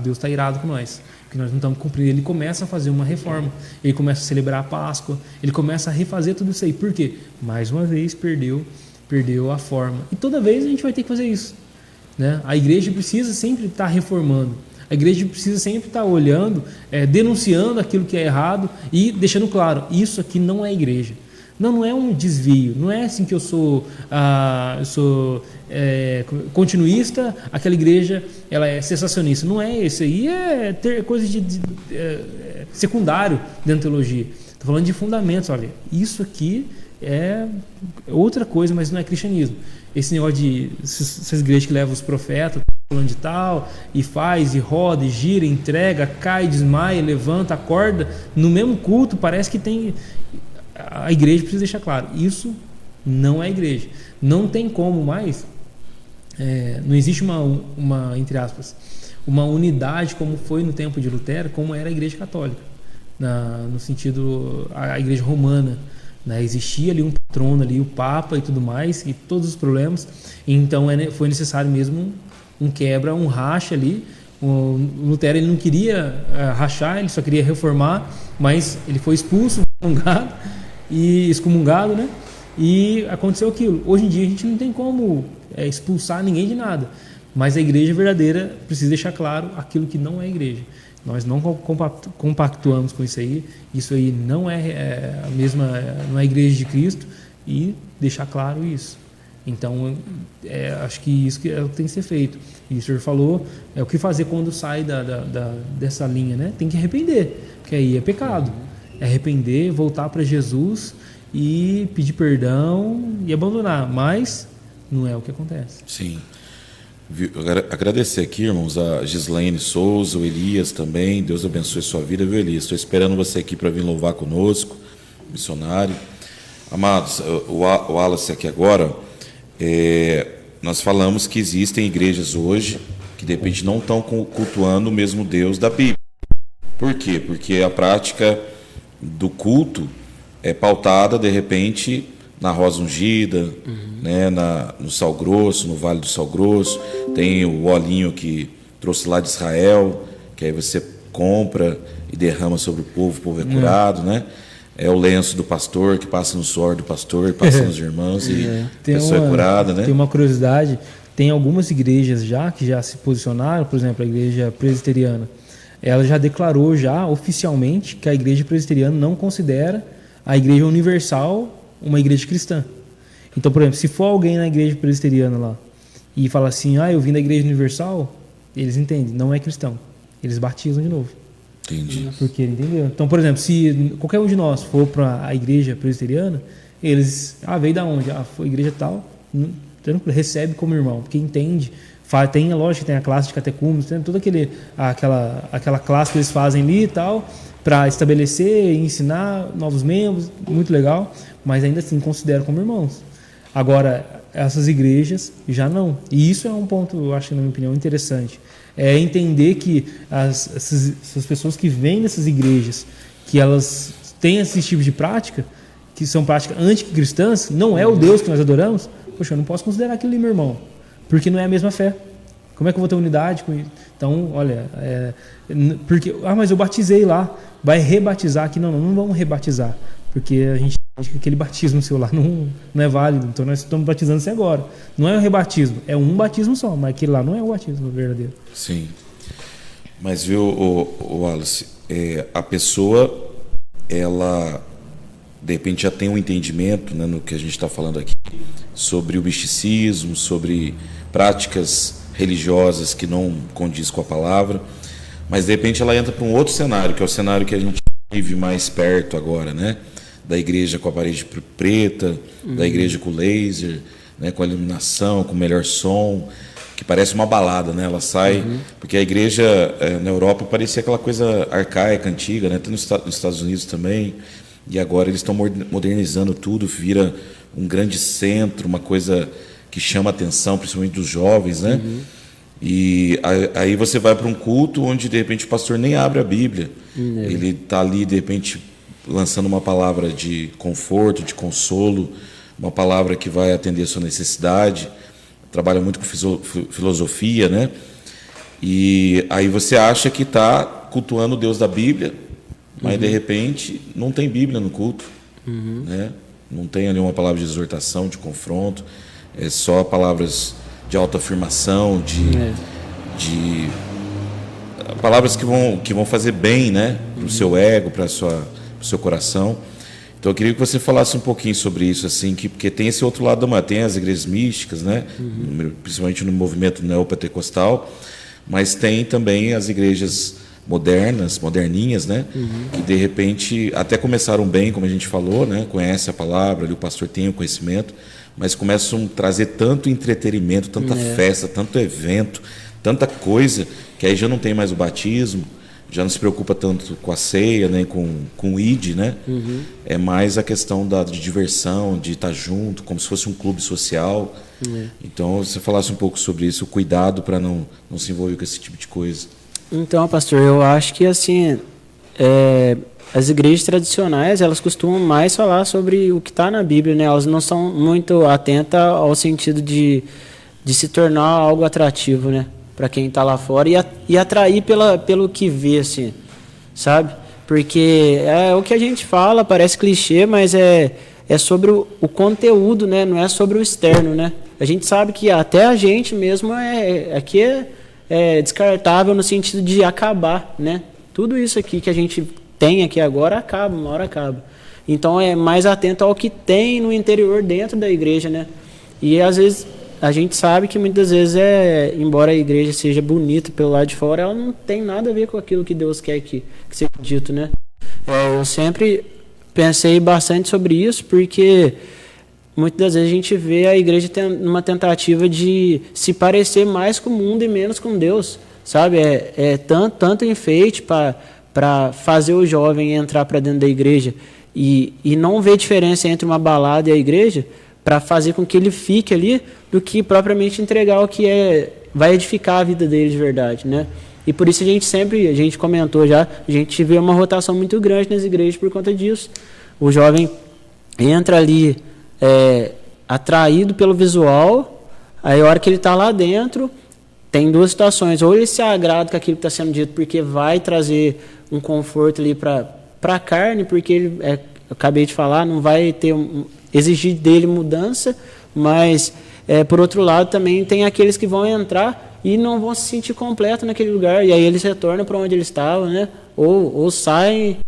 Deus está irado com nós, porque nós não estamos cumprindo. Ele começa a fazer uma reforma, ele começa a celebrar a Páscoa, ele começa a refazer tudo isso aí. Por quê? Mais uma vez perdeu a forma. E toda vez a gente vai ter que fazer isso, né? A igreja precisa sempre estar reformando. A igreja precisa sempre estar olhando, denunciando aquilo que é errado e deixando claro, isso aqui não é igreja. Não é um desvio, não é assim que eu sou continuista, aquela igreja ela é cessacionista. Não é isso aí, é ter coisa de secundário dentro da teologia. Estou falando de fundamentos, olha, isso aqui é outra coisa, mas não é cristianismo. Esse negócio de essas igrejas que levam os profetas, falando de tal, e faz, e roda, e gira, entrega, cai, desmaia, levanta, acorda, no mesmo culto, parece que tem... A igreja precisa deixar claro, isso não é igreja. Não tem como mais, não existe uma, entre aspas, uma unidade como foi no tempo de Lutero, como era a igreja católica, no sentido, a igreja romana, né? Existia ali um patrono, ali, o Papa e tudo mais, e todos os problemas, então foi necessário mesmo um quebra, um racha ali. O Lutero ele não queria rachar, ele só queria reformar, mas ele foi expulso, excomungado, né? E aconteceu aquilo. Hoje em dia a gente não tem como expulsar ninguém de nada, mas a igreja verdadeira precisa deixar claro aquilo que não é igreja. Nós não compactuamos com isso aí não é a mesma, não é a igreja de Cristo, e deixar claro isso. Então, acho que isso que tem que ser feito. E o senhor falou, o que fazer quando sai dessa linha, né? Tem que arrepender, porque aí é pecado. É arrepender, voltar para Jesus e pedir perdão e abandonar, mas não é o que acontece. Sim. Agradecer aqui, irmãos, a Gislaine Souza, o Elias também. Deus abençoe sua vida, viu, Elias? Estou esperando você aqui para vir louvar conosco, missionário. Amados, o Wallace aqui agora, nós falamos que existem igrejas hoje que de repente não estão cultuando o mesmo Deus da Bíblia. Por quê? Porque a prática do culto é pautada, de repente, na rosa ungida, né, no sal grosso, no vale do sal grosso. Tem o olhinho que trouxe lá de Israel, que aí você compra e derrama sobre o povo é curado, né? é o lenço do pastor, que passa no suor do pastor, passa nos irmãos e a pessoa é curada, né? Tem uma curiosidade, tem algumas igrejas que já se posicionaram, por exemplo, a igreja presbiteriana, ela já declarou já oficialmente que a igreja presbiteriana não considera a igreja universal uma igreja cristã. Então, por exemplo, se for alguém na igreja presbiteriana lá e fala assim, eu vim da igreja universal, eles entendem, não é cristão. Eles batizam de novo. Entendi. Porque ele entendeu. Então, por exemplo, se qualquer um de nós for para a igreja presbiteriana, eles, veio da onde? Foi igreja tal, tranquilo, recebe como irmão, porque entende. Tem, lógico, tem a classe de catecúmenos, tem toda aquela classe que eles fazem ali e tal, para estabelecer e ensinar novos membros, muito legal, mas ainda assim consideram como irmãos. Agora, essas igrejas já não. E isso é um ponto, eu acho, na minha opinião, interessante. É entender que essas pessoas que vêm dessas igrejas, que elas têm esse tipo de prática, que são práticas anticristãs, não é o Deus que nós adoramos, poxa, eu não posso considerar aquilo ali meu irmão, porque não é a mesma fé. Como é que eu vou ter unidade com isso? Então, olha, porque, mas eu batizei lá, vai rebatizar aqui? Não vamos rebatizar, porque a gente acha que aquele batismo seu lá não é válido, então nós estamos batizando você agora. Não é um rebatismo, é um batismo só, mas aquele lá não é o batismo verdadeiro. Sim. Mas viu, o Wallace, a pessoa, ela de repente já tem um entendimento, né, no que a gente está falando aqui, sobre o misticismo, sobre práticas religiosas que não condiz com a palavra, mas de repente ela entra para um outro cenário, que é o cenário que a gente vive mais perto agora, né? Da igreja com a parede preta, da igreja com laser, né, com a iluminação, com o melhor som, que parece uma balada, né? Ela sai, porque a igreja na Europa parecia aquela coisa arcaica, antiga, né? Até nos Estados Unidos também, e agora eles estão modernizando tudo, vira um grande centro, uma coisa que chama a atenção, principalmente dos jovens, né? E aí você vai para um culto onde de repente o pastor nem abre a Bíblia, ele está ali de repente lançando uma palavra de conforto, de consolo, uma palavra que vai atender a sua necessidade, trabalha muito com filosofia, né? E aí você acha que está cultuando o Deus da Bíblia, mas de repente não tem Bíblia no culto, né? Não tem ali uma palavra de exortação, de confronto, é só palavras de autoafirmação, de palavras que vão fazer bem, né? Para o seu ego, para o seu coração. Então eu queria que você falasse um pouquinho sobre isso, assim, porque tem esse outro lado da moeda, tem as igrejas místicas, né? Principalmente no movimento neopentecostal, mas tem também as igrejas moderninhas, né? Que de repente até começaram bem, como a gente falou, né? Conhece a palavra, ali o pastor tem o conhecimento, mas começam a trazer tanto entretenimento, tanta festa, tanto evento, tanta coisa, que aí já não tem mais o batismo, já não se preocupa tanto com a ceia, nem com o ID, né? É mais a questão de diversão, de estar junto, como se fosse um clube social. Então, se você falasse um pouco sobre isso, o cuidado para não se envolver com esse tipo de coisa. Então, pastor, eu acho que assim, as igrejas tradicionais, elas costumam mais falar sobre o que está na Bíblia, né? Elas não são muito atentas ao sentido de se tornar algo atrativo, né? Para quem está lá fora e atrair pelo que vê, assim, sabe? Porque é o que a gente fala, parece clichê, mas é sobre o conteúdo, né? Não é sobre o externo, né? A gente sabe que até a gente mesmo aqui é descartável no sentido de acabar, né? Tudo isso aqui que a gente tem aqui agora acaba, uma hora acaba. Então é mais atento ao que tem no interior dentro da igreja, né? E às vezes a gente sabe que muitas vezes embora a igreja seja bonita pelo lado de fora, ela não tem nada a ver com aquilo que Deus quer que seja dito, né? Eu sempre pensei bastante sobre isso, porque muitas das vezes a gente vê a igreja numa tentativa de se parecer mais com o mundo e menos com Deus, sabe? Tanto enfeite para fazer o jovem entrar para dentro da igreja e não ver diferença entre uma balada e a igreja, para fazer com que ele fique ali, do que propriamente entregar o que vai edificar a vida dele de verdade, né? E por isso a gente comentou já, a gente vê uma rotação muito grande nas igrejas por conta disso. O jovem entra ali atraído pelo visual, aí a hora que ele está lá dentro, tem duas situações: ou ele se agrada com aquilo que está sendo dito, porque vai trazer um conforto ali para a carne, porque eu acabei de falar, não vai ter exigir dele mudança, mas por outro lado também tem aqueles que vão entrar e não vão se sentir completo naquele lugar, e aí eles retornam para onde eles estavam, né? Ou saem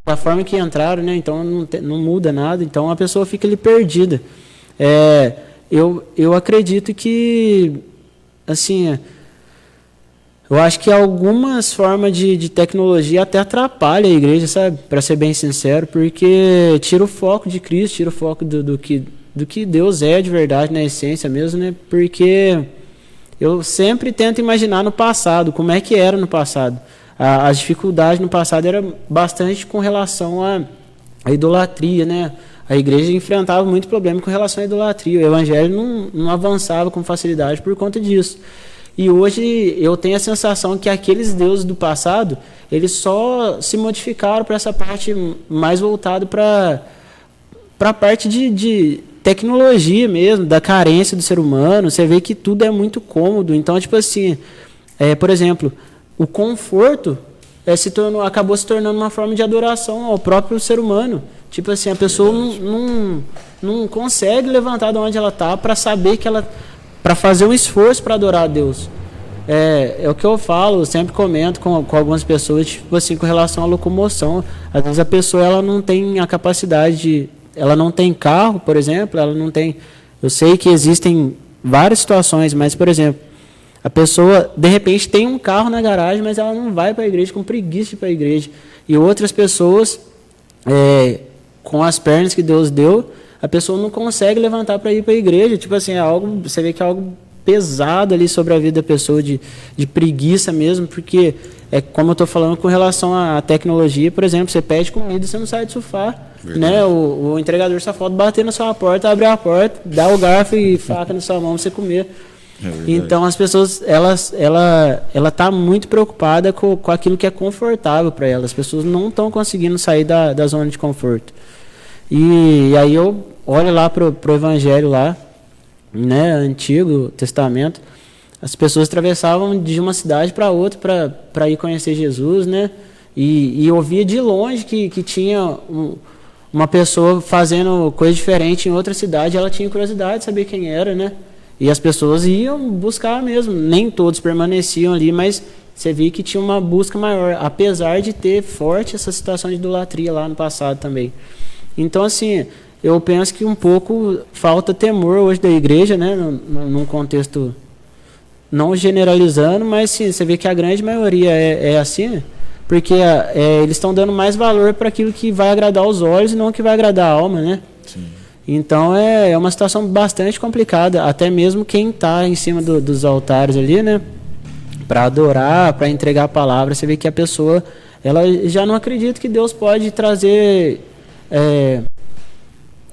da forma que entraram, né? Então não muda nada, então a pessoa fica ali perdida. Eu acredito que, assim, eu acho que algumas formas de tecnologia até atrapalham a igreja, sabe? Para ser bem sincero, porque tira o foco de Cristo, tira o foco do que Deus é de verdade, na essência mesmo, né? Porque eu sempre tento imaginar no passado, como é que era no passado. As dificuldades no passado eram bastante com relação à idolatria, né? A igreja enfrentava muito problema com relação à idolatria. O evangelho não avançava com facilidade por conta disso. E hoje eu tenho a sensação que aqueles deuses do passado, eles só se modificaram para essa parte mais voltada para a parte de tecnologia mesmo, da carência do ser humano. Você vê que tudo é muito cômodo. Então, tipo assim, por exemplo, o conforto acabou se tornando uma forma de adoração ao próprio ser humano. Tipo assim, a pessoa não consegue levantar de onde ela está para saber que para fazer um esforço para adorar a Deus. É o que eu falo, eu sempre comento com algumas pessoas, tipo assim, com relação à locomoção. Às vezes a pessoa ela não tem a capacidade ela não tem carro, por exemplo, ela não tem. Eu sei que existem várias situações, mas, por exemplo, a pessoa, de repente, tem um carro na garagem, mas ela não vai para a igreja, com preguiça de ir para a igreja. E outras pessoas, com as pernas que Deus deu, a pessoa não consegue levantar para ir para a igreja. Tipo assim, você vê que é algo pesado ali sobre a vida da pessoa, de preguiça mesmo, porque, como eu estou falando com relação à tecnologia, por exemplo, você pede comida e você não sai do sofá. Né? O entregador só falta bater na sua porta, abrir a porta, dar o garfo e faca na sua mão para você comer. Então as pessoas, ela tá muito preocupada com aquilo que é confortável para ela. As pessoas não estão conseguindo sair da zona de conforto. E aí eu olho lá pro evangelho lá, né, Antigo Testamento, as pessoas atravessavam de uma cidade para outra para ir conhecer Jesus, né? E eu via de longe que tinha uma pessoa fazendo coisa diferente em outra cidade, ela tinha curiosidade de saber quem era, né? E as pessoas iam buscar mesmo. Nem todos permaneciam ali, mas você via que tinha uma busca maior, apesar de ter forte essa situação de idolatria lá no passado também. Então, assim, eu penso que um pouco falta temor hoje da igreja, né? Num contexto, não generalizando, mas sim, você vê que a grande maioria é assim, porque eles estão dando mais valor para aquilo que vai agradar os olhos e não o que vai agradar a alma, né? Sim. Então é uma situação bastante complicada, até mesmo quem está em cima dos altares ali, né? Para adorar, para entregar a palavra, você vê que a pessoa ela já não acredita que Deus pode trazer,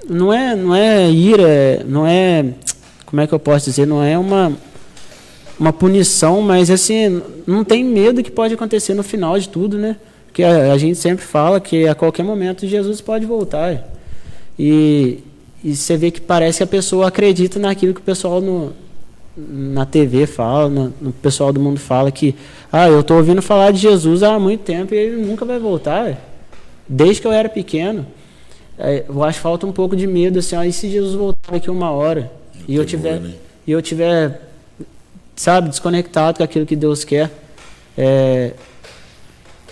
não é ira, não é, como é que eu posso dizer, não é uma punição, mas assim, não tem medo que pode acontecer no final de tudo, né? Porque a gente sempre fala que a qualquer momento Jesus pode voltar. E você vê que parece que a pessoa acredita naquilo que o pessoal na TV fala, no pessoal do mundo fala, que eu estou ouvindo falar de Jesus há muito tempo e ele nunca vai voltar. Desde que eu era pequeno. Eu acho que falta um pouco de medo, assim, e se Jesus voltar daqui uma hora e eu tiver sabe, desconectado com aquilo que Deus quer.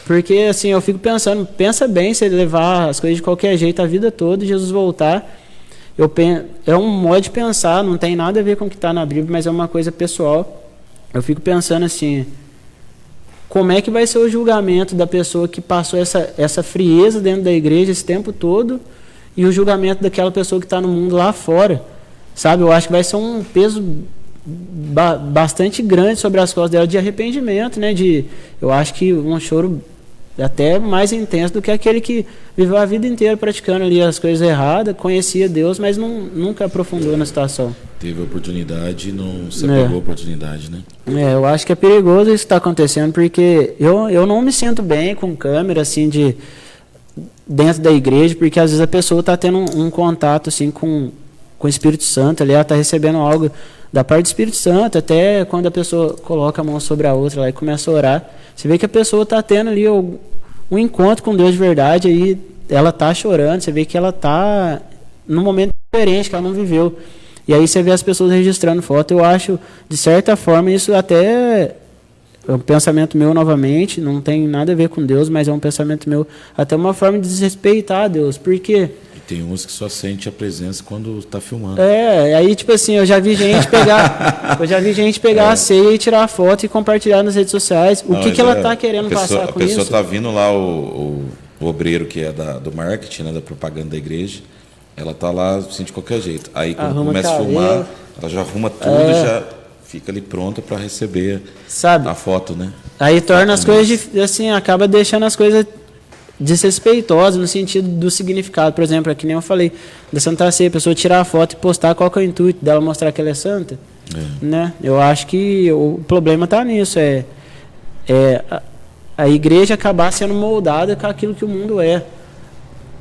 Porque, assim, eu fico pensando, pensa bem, se ele levar as coisas de qualquer jeito a vida toda e Jesus voltar, é um modo de pensar, não tem nada a ver com o que está na Bíblia, mas é uma coisa pessoal. Eu fico pensando assim, como é que vai ser o julgamento da pessoa que passou essa frieza dentro da igreja esse tempo todo e o julgamento daquela pessoa que está no mundo lá fora, sabe? Eu acho que vai ser um peso bastante grande sobre as costas dela de arrependimento, né? Eu acho que um choro até mais intenso do que aquele que viveu a vida inteira praticando ali as coisas erradas, conhecia Deus, mas nunca aprofundou na situação. Teve a oportunidade e não se apegou a oportunidade, né? Eu acho que é perigoso isso que está acontecendo, porque eu não me sinto bem com câmera, assim, dentro da igreja, porque às vezes a pessoa está tendo um contato, assim, com o Espírito Santo, ali ela está recebendo algo da parte do Espírito Santo, até quando a pessoa coloca a mão sobre a outra lá e começa a orar, você vê que a pessoa está tendo ali um encontro com Deus de verdade, aí ela tá chorando, você vê que ela tá num momento diferente, que ela não viveu. E aí você vê as pessoas registrando foto. Eu acho, de certa forma, isso até é um pensamento meu novamente, não tem nada a ver com Deus, mas é um pensamento meu, até uma forma de desrespeitar a Deus. Por quê? E tem uns que só sente a presença quando está filmando. Aí tipo assim, eu já vi gente pegar a ceia e tirar a foto e compartilhar nas redes sociais. O que ela está querendo passar com isso? A pessoa está vindo lá, o obreiro que é do marketing, né, da propaganda da igreja, ela está lá assim, de qualquer jeito. Aí quando começa a filmar, ela já arruma tudo, já fica ali pronta para receber, sabe, a foto, né? Aí torna as coisas, assim, acaba deixando as coisas desrespeitosas no sentido do significado. Por exemplo, é que nem eu falei, da Santa Ceia, a pessoa tirar a foto e postar, qual que é o intuito dela mostrar que ela é santa? Né? Eu acho que o problema está nisso, a igreja acabar sendo moldada com aquilo que o mundo é.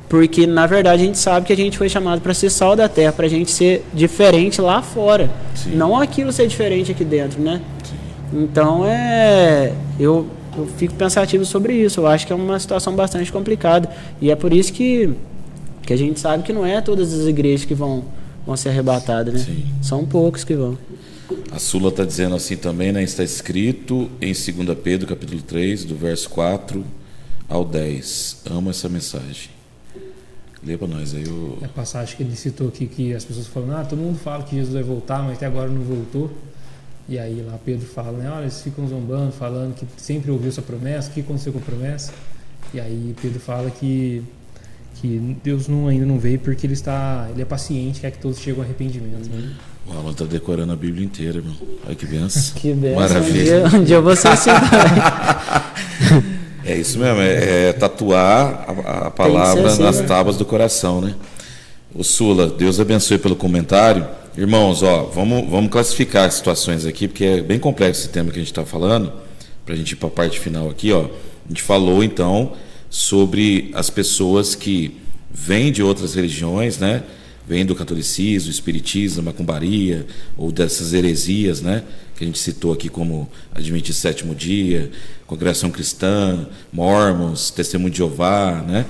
Porque, na verdade, a gente sabe que a gente foi chamado para ser sal da terra, para a gente ser diferente lá fora. Sim. Não aquilo ser diferente aqui dentro, né? Sim. Então, eu fico pensativo sobre isso. Eu acho que é uma situação bastante complicada. E é por isso que a gente sabe que não é todas as igrejas que vão ser arrebatadas, né? Sim. São poucos que vão. A Sula está dizendo assim também, né? Está escrito em 2 Pedro, capítulo 3, do verso 4 ao 10. Amo essa mensagem. Lê para nós aí a passagem que ele citou aqui, que as pessoas falam, todo mundo fala que Jesus vai voltar, mas até agora não voltou. E aí lá Pedro fala, né, olha, eles ficam zombando, falando que sempre ouviu essa promessa, o que aconteceu com a promessa? E aí Pedro fala que Deus ainda não veio porque ele é paciente, quer que todos cheguem ao arrependimento. Né? O Alan está decorando a Bíblia inteira, irmão. Olha que benção. Que benção. Maravilha. Um dia eu vou ser assim também. É isso mesmo, é tatuar a palavra assim, nas tábuas do coração, né? O Sula, Deus abençoe pelo comentário. Irmãos, vamos classificar as situações aqui, porque é bem complexo esse tema que a gente está falando, para a gente ir para a parte final aqui, A gente falou, então, sobre as pessoas que vêm de outras religiões, né? Vêm do catolicismo, espiritismo, macumbaria, ou dessas heresias, né? Que a gente citou aqui como Adventista Sétimo Dia, Congregação Cristã, Mormons, Testemunho de Jeová, né?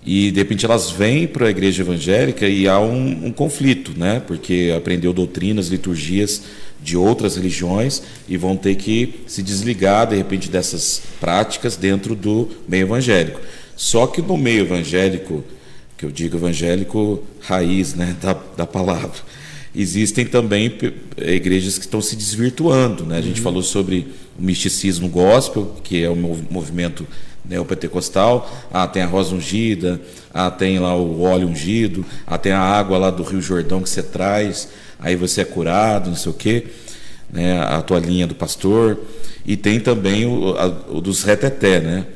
E de repente elas vêm para a igreja evangélica e há um conflito, né? Porque aprendeu doutrinas, liturgias de outras religiões e vão ter que se desligar de repente dessas práticas dentro do meio evangélico. Só que no meio evangélico, que eu digo evangélico raiz, né, da palavra, existem também igrejas que estão se desvirtuando, né? A gente falou sobre o misticismo gospel, que é o movimento neopentecostal. Tem a rosa ungida, tem lá o óleo ungido, tem a água lá do Rio Jordão que você traz, aí você é curado, não sei o quê, né? A toalhinha do pastor. E tem também o dos reteté, né?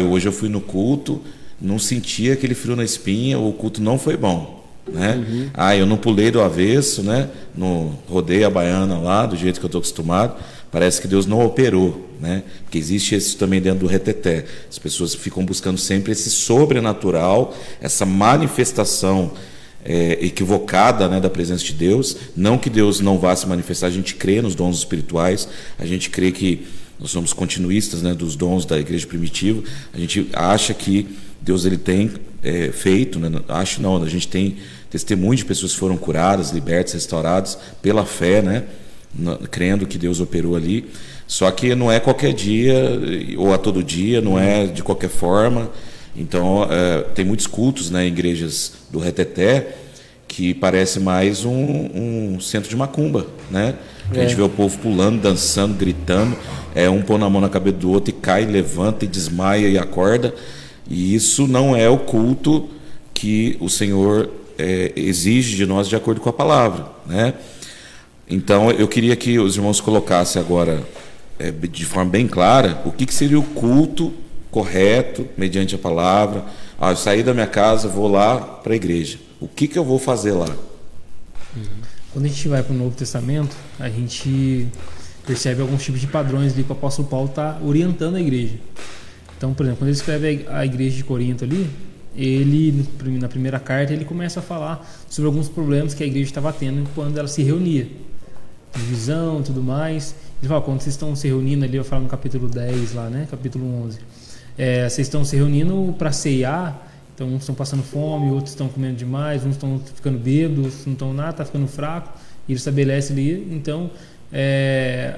Hoje eu fui no culto, não senti aquele frio na espinha, o culto não foi bom, né? Eu não pulei do avesso, né? Não rodei a baiana lá do jeito que eu estou acostumado. Parece que Deus não operou, né? Porque existe isso também dentro do reteté. As pessoas ficam buscando sempre esse sobrenatural, essa manifestação equivocada, né, da presença de Deus. Não que Deus não vá se manifestar, a gente crê nos dons espirituais, a gente crê que nós somos continuistas, né, dos dons da igreja primitiva. A gente acha que Deus ele tem feito, né? Acho não, a gente tem testemunho de pessoas que foram curadas, libertas, restauradas pela fé, né? Crendo que Deus operou ali. Só que não é qualquer dia ou a todo dia, não é de qualquer forma. Então tem muitos cultos, né, em igrejas do reteté que parece mais um centro de macumba, né? A gente vê o povo pulando, dançando, gritando, um põe na mão na cabeça do outro e cai, levanta e desmaia e acorda. E isso não é o culto que o Senhor exige de nós de acordo com a palavra, né? Então eu queria que os irmãos colocassem agora de forma bem clara o que seria o culto correto mediante a palavra. Eu saí da minha casa, vou lá para a igreja, o que eu vou fazer lá? Quando a gente vai para o Novo Testamento, a gente percebe alguns tipos de padrões ali que o apóstolo Paulo está orientando a igreja. Então, por exemplo, quando ele escreve a igreja de Corinto ali, ele, na primeira carta, ele começa a falar sobre alguns problemas que a igreja estava tendo quando ela se reunia. Divisão e tudo mais. Ele fala, quando vocês estão se reunindo ali, eu falo no capítulo 10 lá, né? Capítulo 11. Vocês estão se reunindo para ceiar Então, uns estão passando fome, outros estão comendo demais, uns estão ficando bêbados, outros não estão nada, está ficando fraco. E ele estabelece ali, então,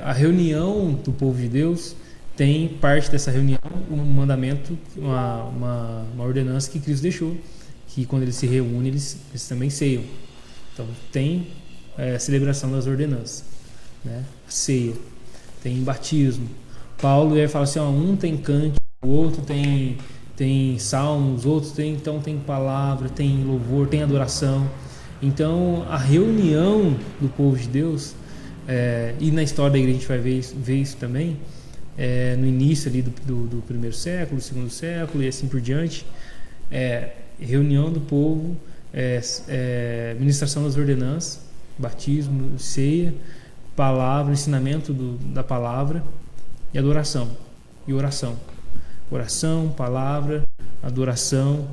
a reunião do povo de Deus tem parte dessa reunião, um mandamento, uma ordenança que Cristo deixou, que quando eles se reúnem, eles também ceiam. Então, tem a celebração das ordenanças, né? Ceia, tem batismo. Paulo fala assim, um tem cântico, o outro tem salmos, outros então tem palavra, tem louvor, tem adoração. Então, a reunião do povo de Deus, e na história da igreja a gente vai ver isso também, no início ali do primeiro século, do segundo século e assim por diante, reunião do povo, ministração das ordenanças, batismo, ceia, palavra, ensinamento da palavra e adoração e oração. Oração, palavra, adoração,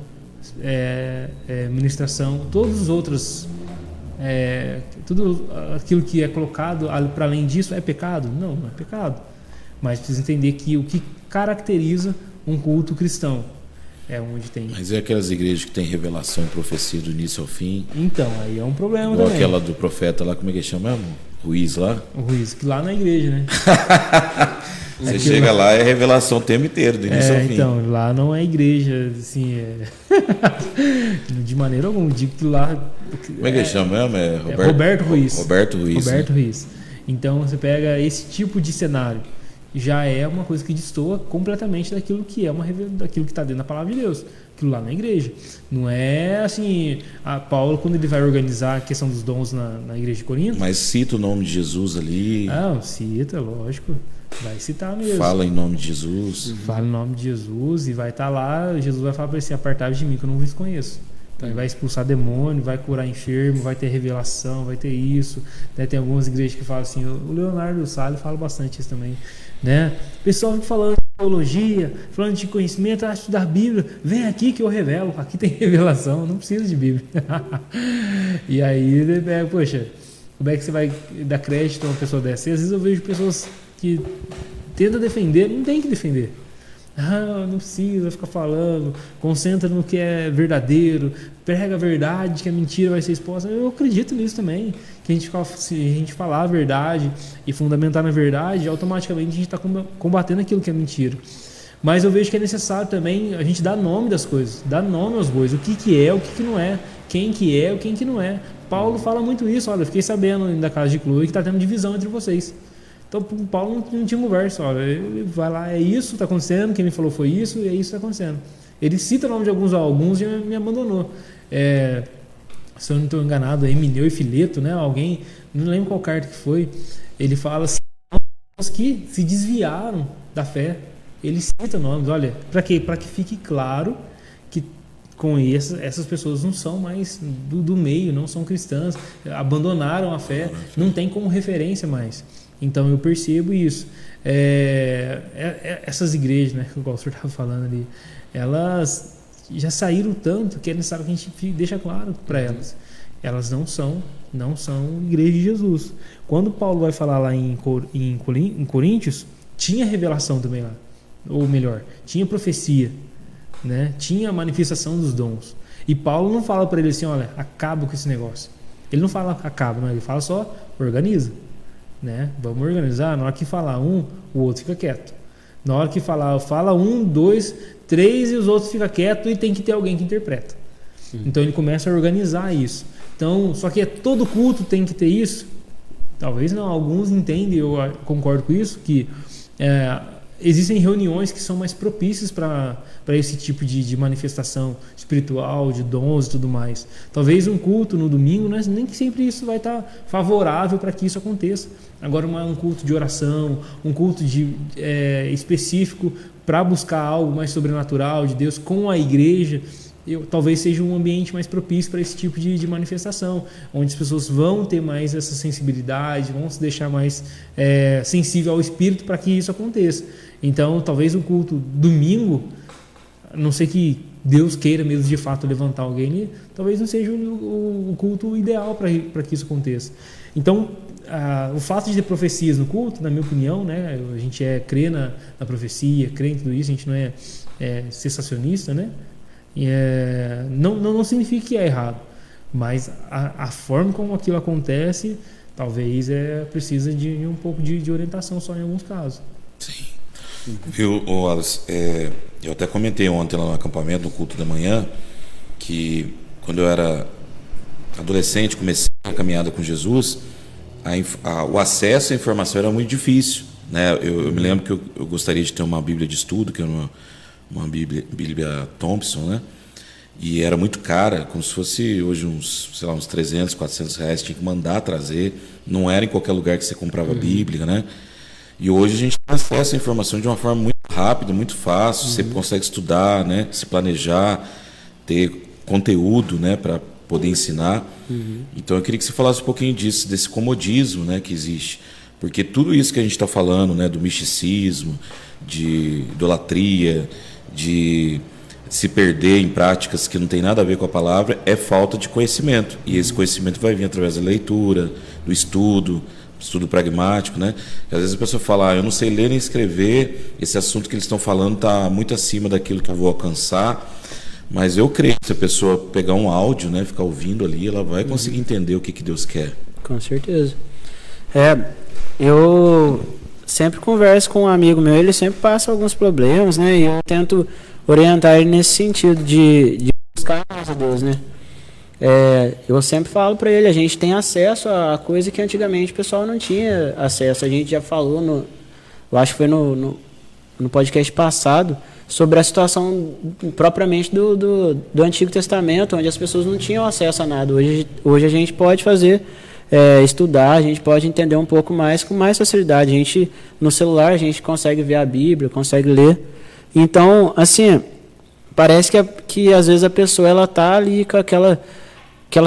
ministração, todos os outros, tudo aquilo que é colocado para além disso é pecado? Não é pecado. Mas precisa entender que o que caracteriza um culto cristão é onde tem. Mas é aquelas igrejas que tem revelação e profecia do início ao fim? Então, aí é um problema ou também. Aquela do profeta lá, como é que chama mesmo? Ruiz lá? O Ruiz, que lá na igreja, né? Você chega lá, é revelação o tempo inteiro, do início ao fim. Então, lá não é igreja, assim, de maneira alguma. Digo que lá... Como é que chama mesmo? Roberto Ruiz. Roberto Ruiz. Roberto Ruiz. Então, você pega esse tipo de cenário, já é uma coisa que destoa completamente daquilo que daquilo que está dentro da palavra de Deus. Aquilo lá na igreja. Não é assim, Paulo, quando ele vai organizar a questão dos dons na igreja de Corinto... Mas cita o nome de Jesus ali. Cita, lógico. Vai citar mesmo. Fala em nome de Jesus. Fala em nome de Jesus e vai estar lá. Jesus vai falar para ele assim: apartai-vos de mim, que eu não vos conheço. Então ele vai expulsar demônio, vai curar enfermo, vai ter revelação, vai ter isso, né? Tem algumas igrejas que falam assim, o Leonardo Salles fala bastante isso também, né? O pessoal fica falando de teologia, falando de conhecimento, estudar a Bíblia, vem aqui que eu revelo, aqui tem revelação, não precisa de Bíblia. E aí, poxa, como é que você vai dar crédito a uma pessoa dessa? E às vezes eu vejo pessoas que tentam defender, não tem que defender. Não precisa ficar falando, concentra no que é verdadeiro, prega a verdade, que a mentira vai ser exposta. Eu acredito nisso também, que se a gente falar a verdade e fundamentar na verdade, automaticamente a gente está combatendo aquilo que é mentira. Mas eu vejo que é necessário também a gente dar nome das coisas, dar nome aos bois, o que é, o que não é, quem que é, o quem que não é. Paulo fala muito isso, olha, eu fiquei sabendo da casa de Chloe que está tendo divisão entre vocês. Então, o Paulo não tinha conversa, olha, ele vai lá, é isso que está acontecendo, quem me falou foi isso, e é isso que está acontecendo. Ele cita o nome de alguns já me abandonou. Se eu não estou enganado, Emineu e Fileto, né? Alguém, não lembro qual carta que foi, ele fala assim, os que se desviaram da fé, ele cita nomes, olha, para quê? Para que fique claro que com essas pessoas não são mais do meio, não são cristãs, abandonaram a fé, não tem como referência mais. Então eu percebo isso. Essas igrejas, né, que o senhor estava falando ali, elas já saíram tanto que é necessário que a gente deixe claro para elas. Elas não são igreja de Jesus. Quando Paulo vai falar lá em Coríntios, tinha revelação também lá. Ou melhor, tinha profecia, né? Tinha manifestação dos dons. E Paulo não fala para ele assim, olha, acaba com esse negócio. Ele não fala acaba, não, ele fala só organiza. Né? Vamos organizar. Na hora que falar um, o outro fica quieto. Na hora que fala 1, 2, 3 e os outros ficam quietos e tem que ter alguém que interpreta. Então ele começa a organizar isso. Então, só que todo culto tem que ter isso? Talvez não. Alguns entendem, eu concordo com isso, que existem reuniões que são mais propícias para esse tipo de manifestação espiritual, de dons e tudo mais. Talvez um culto no domingo, né, nem que sempre isso vai estar favorável para que isso aconteça. Agora, um culto de oração, um culto específico para buscar algo mais sobrenatural de Deus com a igreja, talvez seja um ambiente mais propício para esse tipo de manifestação, onde as pessoas vão ter mais essa sensibilidade, vão se deixar mais sensível ao Espírito para que isso aconteça. Então, talvez o culto domingo, a não sei que Deus queira mesmo de fato levantar alguém, talvez não seja o culto ideal para que isso aconteça. Então, o fato de ter profecias no culto, na minha opinião, né, a gente crê na profecia, crê em tudo isso, a gente não é sensacionista, né? Não significa que é errado, mas a forma como aquilo acontece talvez precisa de um pouco de orientação só em alguns casos. Sim. Viu, Wallace, eu até comentei ontem lá no acampamento, no culto da manhã, que quando eu era adolescente, comecei a caminhada com Jesus, o acesso à informação era muito difícil, né? Eu me lembro que eu gostaria de ter uma Bíblia de estudo, que era uma Bíblia Thompson, né? E era muito cara, como se fosse hoje uns 300, 400 reais, tinha que mandar trazer, não era em qualquer lugar que você comprava Bíblia, né? E hoje a gente tem acesso à informação de uma forma muito rápida, muito fácil, você consegue estudar, né? Se planejar, ter conteúdo, né? Para poder ensinar. Então eu queria que você falasse um pouquinho disso, desse comodismo, né? Que existe. Porque tudo isso que a gente está falando, né? Do misticismo, de idolatria, de se perder em práticas que não tem nada a ver com a palavra, é falta de conhecimento. E esse conhecimento vai vir através da leitura, do estudo pragmático, né? Às vezes a pessoa fala, eu não sei ler nem escrever, esse assunto que eles estão falando está muito acima daquilo que eu vou alcançar, mas eu creio que se a pessoa pegar um áudio, né, ficar ouvindo ali, ela vai conseguir entender o que Deus quer. Com certeza. Eu sempre converso com um amigo meu, ele sempre passa alguns problemas, né? E eu tento orientar ele nesse sentido de buscar a Deus, né? Eu sempre falo para ele, a gente tem acesso a coisa que antigamente o pessoal não tinha acesso. A gente já falou, eu acho que foi no podcast passado, sobre a situação propriamente do Antigo Testamento, onde as pessoas não tinham acesso a nada. Hoje a gente pode fazer, estudar, a gente pode entender um pouco mais com mais facilidade. No celular a gente consegue ver a Bíblia, consegue ler. Então, assim, parece que às vezes a pessoa ela tá ali com aquela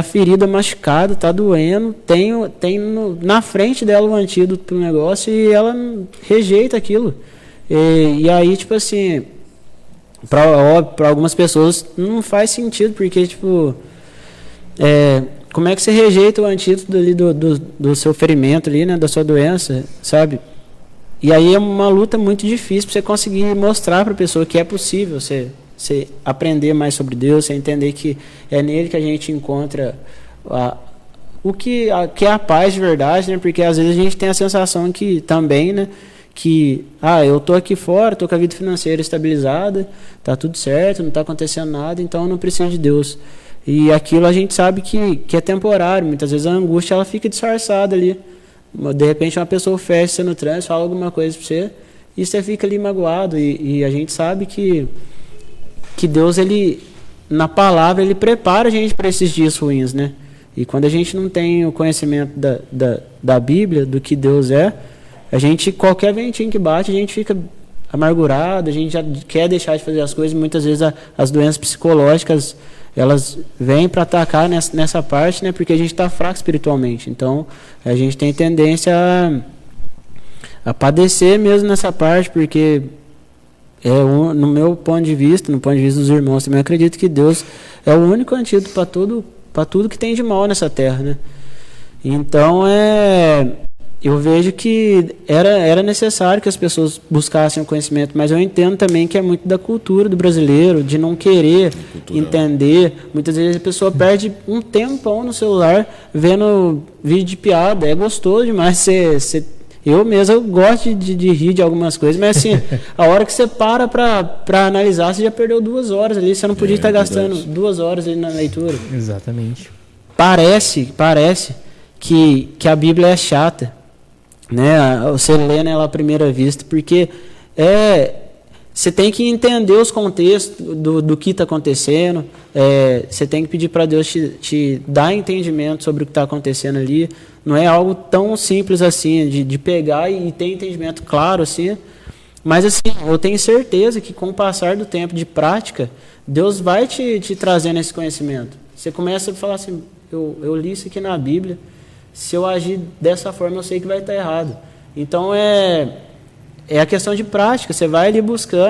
ferida machucada, tá doendo, tem na frente dela o antídoto pro negócio e ela rejeita aquilo. E aí, tipo assim, para algumas pessoas não faz sentido, porque, tipo, como é que você rejeita o antídoto ali do seu ferimento ali, né, da sua doença, sabe? E aí é uma luta muito difícil para você conseguir mostrar para a pessoa que é possível você aprender mais sobre Deus, você entender que é nele que a gente encontra o que é a paz de verdade, né? Porque às vezes a gente tem a sensação que também, né, que eu tô aqui fora, tô com a vida financeira estabilizada, tá tudo certo, não tá acontecendo nada, então eu não preciso de Deus. E aquilo a gente sabe que é temporário, muitas vezes a angústia ela fica disfarçada ali. De repente uma pessoa fecha você no trânsito, fala alguma coisa para você e você fica ali magoado, e a gente sabe que Deus, ele, na palavra, ele prepara a gente para esses dias ruins, né? E quando a gente não tem o conhecimento da Bíblia, do que Deus é, qualquer ventinho que bate, a gente fica amargurado, a gente já quer deixar de fazer as coisas. Muitas vezes as doenças psicológicas, elas vêm para atacar nessa parte, né? Porque a gente está fraco espiritualmente. Então, a gente tem tendência a padecer mesmo nessa parte, porque no meu ponto de vista, no ponto de vista dos irmãos, também acredito que Deus é o único antídoto para tudo que tem de mal nessa terra, né? Então, eu vejo que era necessário que as pessoas buscassem o conhecimento, mas eu entendo também que é muito da cultura do brasileiro, de não querer entender. Muitas vezes a pessoa perde um tempão no celular vendo vídeo de piada, é gostoso demais. Eu mesmo eu gosto de rir de algumas coisas, mas assim, a hora que você para analisar, você já perdeu 2 horas ali, você não podia estar gastando 2 horas ali na leitura. Exatamente. Parece que a Bíblia é chata, né? Você lê nela à primeira vista, porque você tem que entender os contextos do que está acontecendo, você tem que pedir para Deus te dar entendimento sobre o que está acontecendo ali. Não é algo tão simples assim, de pegar e ter entendimento claro assim. Mas assim, eu tenho certeza que com o passar do tempo de prática, Deus vai te trazendo esse conhecimento. Você começa a falar assim, eu li isso aqui na Bíblia, se eu agir dessa forma eu sei que vai estar errado. Então é a questão de prática, você vai ali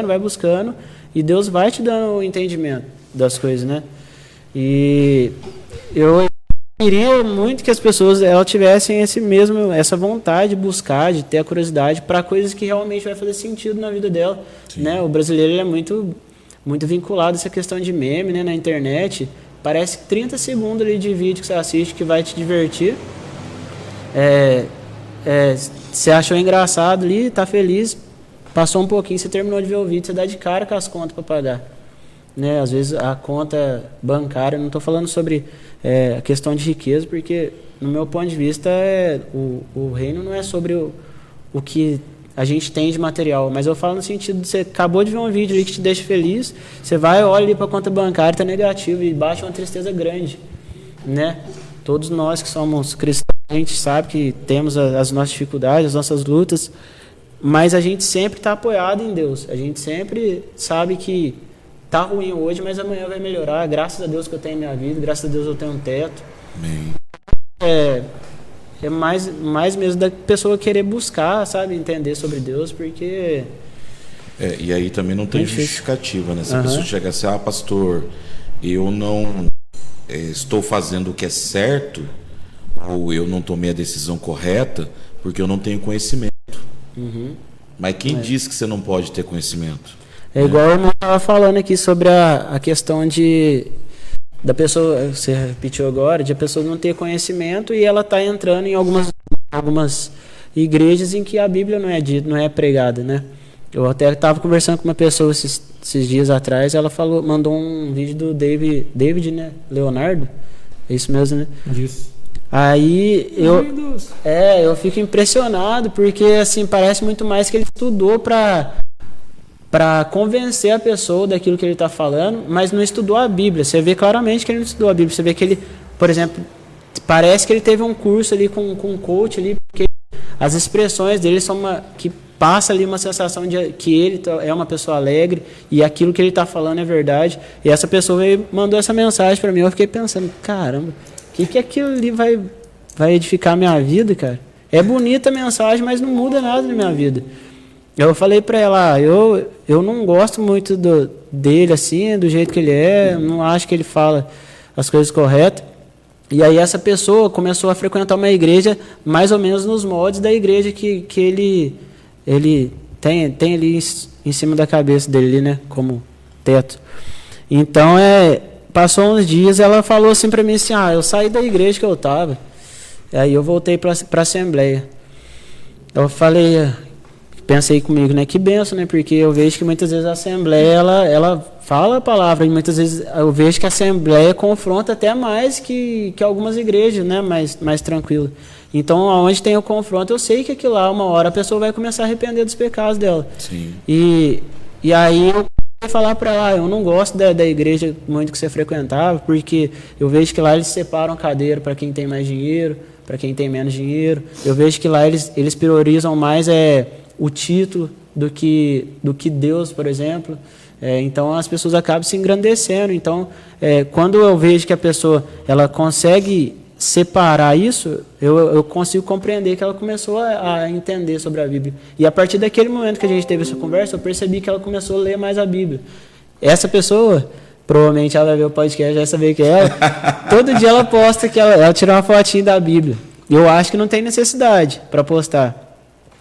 vai buscando, e Deus vai te dando o entendimento das coisas, né? E eu queria muito que as pessoas tivessem essa vontade de buscar, de ter a curiosidade para coisas que realmente vai fazer sentido na vida dela, né? O brasileiro ele é muito muito vinculado a essa questão de meme, né, na internet. Parece 30 segundos ali de vídeo que você assiste que vai te divertir. Você achou engraçado ali, tá feliz, passou um pouquinho, você terminou de ver o vídeo, você dá de cara com as contas para pagar. Né? Às vezes a conta bancária, não estou falando sobre a questão de riqueza, porque no meu ponto de vista o reino não é sobre o que a gente tem de material, mas eu falo no sentido de você acabou de ver um vídeo ali que te deixa feliz, você vai, olha ali para a conta bancária, está negativo e bate uma tristeza grande, né? Todos nós que somos cristãos, a gente sabe que temos as nossas dificuldades, as nossas lutas, mas a gente sempre está apoiado em Deus, a gente sempre sabe que tá ruim hoje, mas amanhã vai melhorar, graças a Deus que eu tenho minha vida, graças a Deus eu tenho um teto. Amém. É mais mesmo da pessoa querer buscar, sabe, entender sobre Deus, porque... E aí também não tem justificativa, né? Se a pessoa chega assim, pastor, eu não estou fazendo o que é certo, ou eu não tomei a decisão correta, porque eu não tenho conhecimento. Mas quem diz que você não pode ter conhecimento? É igual o irmão estava falando aqui sobre a questão da pessoa, você repetiu agora, de a pessoa não ter conhecimento e ela está entrando em algumas igrejas em que a Bíblia não é dita, não é pregada, né? Eu até estava conversando com uma pessoa esses dias atrás, ela mandou um vídeo do David, né? Leonardo, é isso mesmo, né? Isso. Aí eu fico impressionado porque assim parece muito mais que ele estudou para convencer a pessoa daquilo que ele está falando, mas não estudou a Bíblia. Você vê claramente que ele não estudou a Bíblia. Você vê que ele, por exemplo, parece que ele teve um curso ali com um coach ali, porque as expressões dele são que passa ali uma sensação de que ele é uma pessoa alegre e aquilo que ele está falando é verdade. E essa pessoa mandou essa mensagem para mim. Eu fiquei pensando, caramba, o que aquilo ali vai edificar a minha vida, cara? É bonita a mensagem, mas não muda nada na minha vida. Eu falei pra ela, eu não gosto muito dele assim, do jeito que ele é, não acho que ele fala as coisas corretas. E aí essa pessoa começou a frequentar uma igreja mais ou menos nos moldes da igreja que ele tem ali em cima da cabeça dele, né, como teto. Então, passou uns dias, ela falou assim pra mim assim, eu saí da igreja que eu tava, aí eu voltei pra Assembleia. Eu falei... Pensei comigo, né? Que benção, né? Porque eu vejo que muitas vezes a Assembleia, ela fala a palavra, e muitas vezes eu vejo que a Assembleia confronta até mais que algumas igrejas, né? Mais tranquilo. Então, onde tem o confronto, eu sei que aquilo lá, uma hora, a pessoa vai começar a arrepender dos pecados dela. Sim. E aí eu vou falar para ela, eu não gosto da igreja muito que você frequentava, porque eu vejo que lá eles separam cadeira para quem tem mais dinheiro, para quem tem menos dinheiro. Eu vejo que lá eles priorizam mais o título do que Deus, por exemplo. Então as pessoas acabam se engrandecendo. Então, quando eu vejo que a pessoa ela consegue separar isso, eu consigo compreender que ela começou a entender sobre a Bíblia. E a partir daquele momento que a gente teve essa conversa, eu percebi que ela começou a ler mais a Bíblia. Essa pessoa, provavelmente ela vai ver o podcast, vai saber que é ela. Todo dia ela posta que ela tira uma fotinha da Bíblia. Eu acho que não tem necessidade para postar.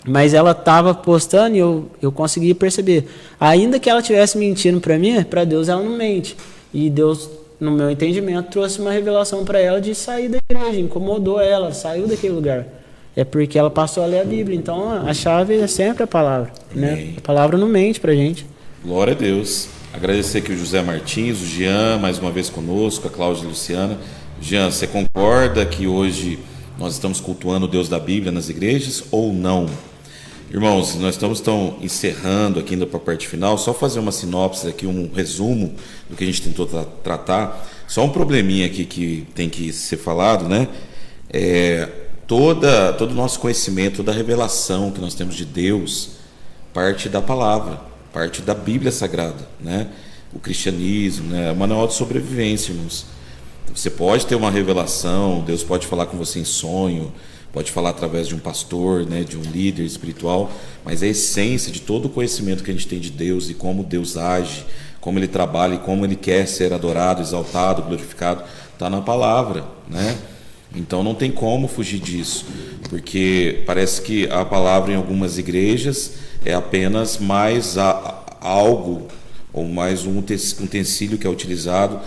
Mas ela estava postando e eu consegui perceber. Ainda que ela estivesse mentindo para mim, para Deus ela não mente. E Deus, no meu entendimento, trouxe uma revelação para ela de sair da igreja, incomodou ela, saiu daquele lugar. É porque ela passou a ler a Bíblia. Então a chave é sempre a palavra. Né? A palavra não mente para a gente. Glória a Deus. Agradecer aqui o José Martins, o Jean, mais uma vez conosco, a Cláudia e a Luciana. Jean, você concorda que hoje nós estamos cultuando o Deus da Bíblia nas igrejas ou não? Irmãos, nós estamos encerrando aqui, indo para a parte final, só fazer uma sinopse aqui, um resumo do que a gente tentou tratar. Só um probleminha aqui que tem que ser falado, né? Todo o nosso conhecimento, toda a revelação que nós temos de Deus parte da palavra, parte da Bíblia Sagrada, né? O cristianismo, né? É um manual de sobrevivência, irmãos. Você pode ter uma revelação, Deus pode falar com você em sonho, pode falar através de um pastor, né, de um líder espiritual, mas a essência de todo o conhecimento que a gente tem de Deus e como Deus age, como Ele trabalha e como Ele quer ser adorado, exaltado, glorificado, está na palavra, né? Então não tem como fugir disso, porque parece que a palavra em algumas igrejas é apenas mais algo, ou mais um utensílio que é utilizado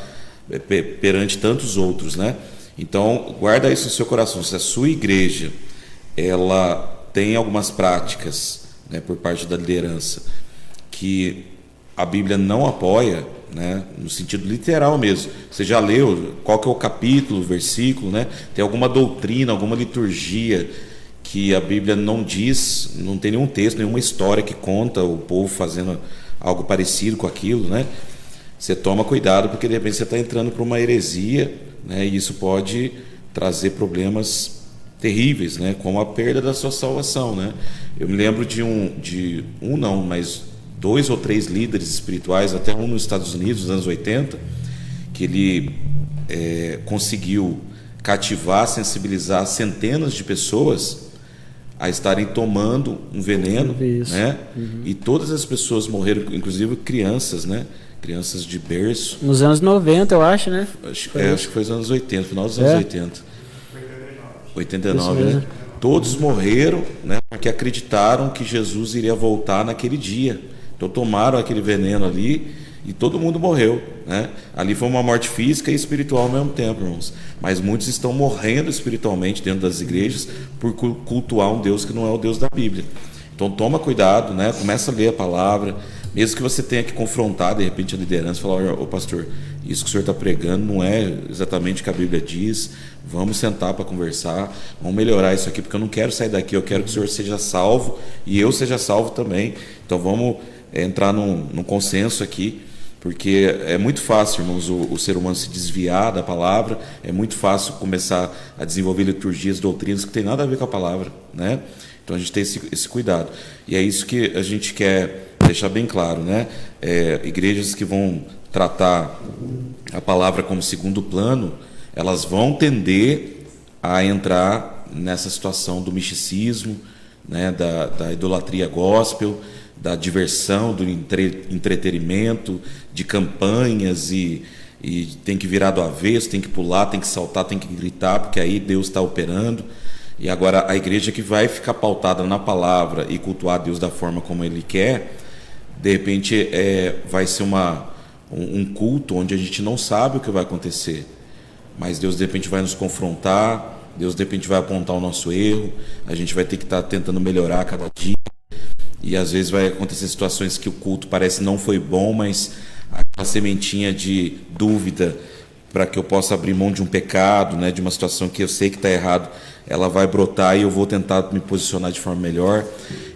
perante tantos outros, né? Então, guarda isso no seu coração. Se a sua igreja ela tem algumas práticas, né, por parte da liderança que a Bíblia não apoia, né, no sentido literal mesmo. Você já leu qual que é o capítulo, o versículo, né? Tem alguma doutrina, alguma liturgia que a Bíblia não diz, não tem nenhum texto, nenhuma história que conta o povo fazendo algo parecido com aquilo, né? Você toma cuidado, porque de repente você está entrando para uma heresia, né? E isso pode trazer problemas terríveis, né? Como a perda da sua salvação, né? Eu me lembro mas 2 ou 3 líderes espirituais, até um nos Estados Unidos, nos anos 80, que ele conseguiu cativar, sensibilizar centenas de pessoas a estarem tomando um veneno, né? E todas as pessoas morreram, inclusive crianças, né? Crianças de berço. Nos anos 90, eu acho, né? Acho que foi nos anos 80, final dos anos 80. 89, né? Todos morreram, né? Porque acreditaram que Jesus iria voltar naquele dia. Então tomaram aquele veneno ali e todo mundo morreu, né? Ali foi uma morte física e espiritual ao mesmo tempo, irmãos. Mas muitos estão morrendo espiritualmente dentro das igrejas por cultuar um Deus que não é o Deus da Bíblia. Então toma cuidado, né? Começa a ler a palavra, mesmo que você tenha que confrontar de repente a liderança, falar: ô pastor, isso que o senhor está pregando não é exatamente o que a Bíblia diz. Vamos sentar para conversar, vamos melhorar isso aqui, porque eu não quero sair daqui, eu quero que o senhor seja salvo e eu seja salvo também. Então vamos entrar num consenso aqui, porque é muito fácil, irmãos, o ser humano se desviar da palavra, é muito fácil começar a desenvolver liturgias, doutrinas que tem nada a ver com a palavra, né? Então a gente tem esse cuidado, e é isso que a gente quer deixar bem claro, né? Igrejas que vão tratar a palavra como segundo plano, elas vão tender a entrar nessa situação do misticismo, né? Da idolatria gospel, da diversão, do entretenimento, de campanhas e tem que virar do avesso, tem que pular, tem que saltar, tem que gritar, porque aí Deus está operando. E agora a igreja que vai ficar pautada na palavra e cultuar Deus da forma como Ele quer, de repente vai ser um culto onde a gente não sabe o que vai acontecer, mas Deus de repente vai nos confrontar, Deus de repente vai apontar o nosso erro, a gente vai ter que estar tentando melhorar a cada dia. E às vezes vai acontecer situações que o culto parece não foi bom, mas a sementinha de dúvida para que eu possa abrir mão de um pecado, né, de uma situação que eu sei que está errado, ela vai brotar e eu vou tentar me posicionar de forma melhor.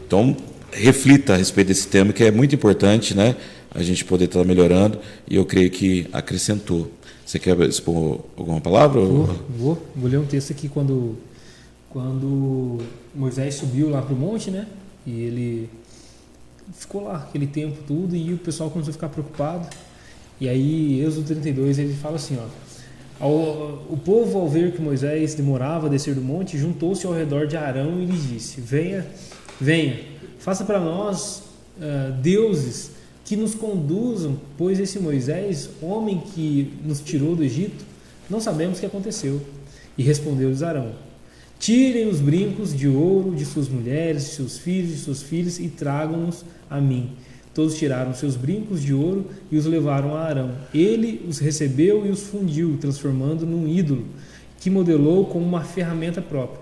Então, reflita a respeito desse tema, que é muito importante, né, a gente poder estar melhorando, e eu creio que acrescentou. Você quer expor alguma palavra? Vou ler um texto aqui quando Moisés subiu lá para o monte, né? E ele ficou lá aquele tempo tudo e o pessoal começou a ficar preocupado. E aí, Êxodo 32, ele fala assim, ó: o povo, ao ver que Moisés demorava a descer do monte, juntou-se ao redor de Arão e lhe disse: venha, faça para nós deuses que nos conduzam, pois esse Moisés, homem que nos tirou do Egito, não sabemos o que aconteceu. E respondeu-lhes Arão: tirem os brincos de ouro de suas mulheres, de seus filhos, de suas filhas, e tragam-nos a mim. Todos tiraram seus brincos de ouro e os levaram a Arão. Ele os recebeu e os fundiu, transformando num ídolo, que modelou com uma ferramenta própria,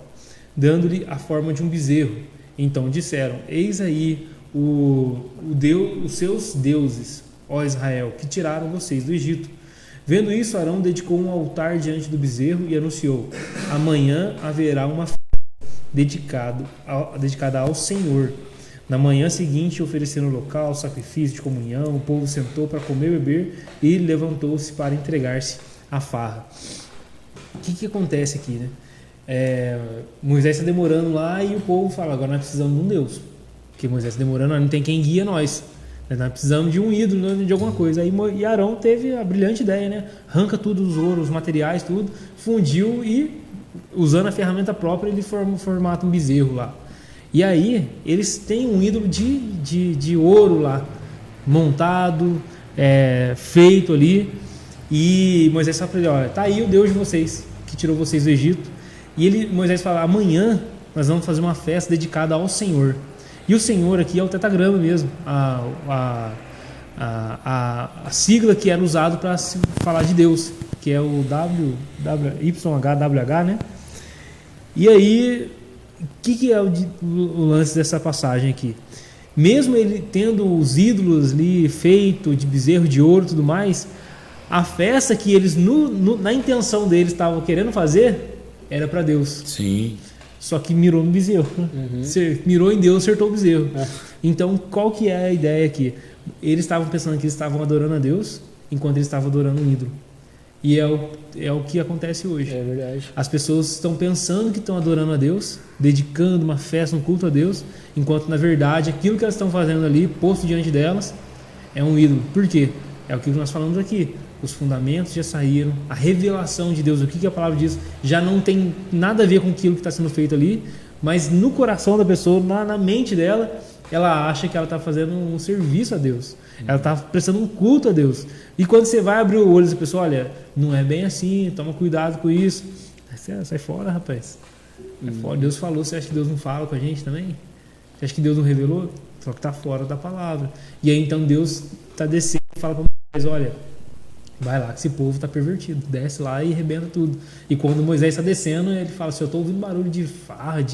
dando-lhe a forma de um bezerro. Então disseram: eis aí os seus deuses, ó Israel, que tiraram vocês do Egito. Vendo isso, Arão dedicou um altar diante do bezerro e anunciou: amanhã haverá uma festa dedicada ao Senhor. Na manhã seguinte, ofereceram local, sacrifício de comunhão, o povo sentou para comer e beber e levantou-se para entregar-se à farra. O que acontece aqui, né? Moisés está demorando lá e o povo fala: agora nós precisamos de um Deus, porque Moisés está demorando, não tem quem guia nós. Nós precisamos de um ídolo, de alguma coisa. Aí Arão teve a brilhante ideia, né? Arranca tudo, os ouros, os materiais, tudo, fundiu e, usando a ferramenta própria, ele formata um bezerro lá. E aí, eles têm um ídolo de ouro lá, montado, feito ali. E Moisés fala para ele: olha, tá aí o Deus de vocês, que tirou vocês do Egito. E Moisés fala: amanhã nós vamos fazer uma festa dedicada ao Senhor. E o Senhor aqui é o tetagrama mesmo, a sigla que era usado para se falar de Deus, que é o YHWH, né? E aí, o que é o lance dessa passagem aqui? Mesmo ele tendo os ídolos ali feito de bezerro de ouro e tudo mais, a festa que eles, na intenção deles, estavam querendo fazer, era para Deus. Sim. Só que mirou no bezerro. Mirou em Deus, acertou o bezerro. Então, qual que é a ideia aqui? Eles estavam pensando que eles estavam adorando a Deus, enquanto eles estavam adorando um ídolo. E é o que acontece hoje. É verdade. As pessoas estão pensando que estão adorando a Deus, dedicando uma festa, um culto a Deus, enquanto na verdade aquilo que elas estão fazendo ali, posto diante delas, é um ídolo. Por quê? É o que nós falamos aqui. Os fundamentos já saíram, a revelação de Deus, o que a palavra diz, já não tem nada a ver com aquilo que está sendo feito ali, mas no coração da pessoa, na mente dela, ela acha que ela está fazendo um serviço a Deus. Ela está prestando um culto a Deus. E quando você vai abrir o olho dessa pessoa, olha, não é bem assim, toma cuidado com isso. Sai fora, rapaz. Sai fora. Deus falou, você acha que Deus não fala com a gente também? Você acha que Deus não revelou? Só que está fora da palavra. E aí então Deus está descendo e fala para Moisés, olha, vai lá que esse povo está pervertido. Desce lá e arrebenta tudo. E quando Moisés está descendo, ele fala assim, eu estou ouvindo barulho de farra,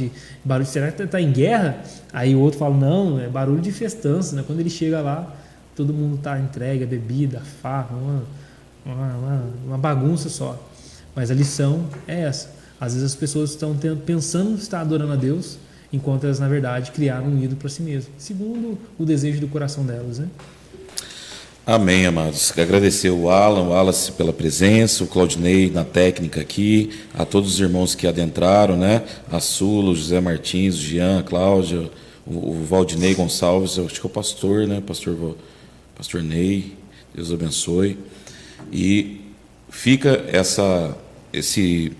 barulho, será que está em guerra? Aí o outro fala, não, é barulho de festança, né? Quando ele chega lá, todo mundo está entregue, a bebida, a farra, uma bagunça só. Mas a lição é essa. Às vezes as pessoas estão pensando que estão adorando a Deus, enquanto elas, na verdade, criaram um ídolo para si mesmas, segundo o desejo do coração delas, né? Amém, amados. Agradecer o Alan, o Wallace pela presença, o Claudinei na técnica aqui, a todos os irmãos que adentraram, né? A Sula, o José Martins, o Jean, a Cláudia, o Valdinei Gonçalves, eu acho que é o pastor, né? Pastor Ney, Deus abençoe. E fica esse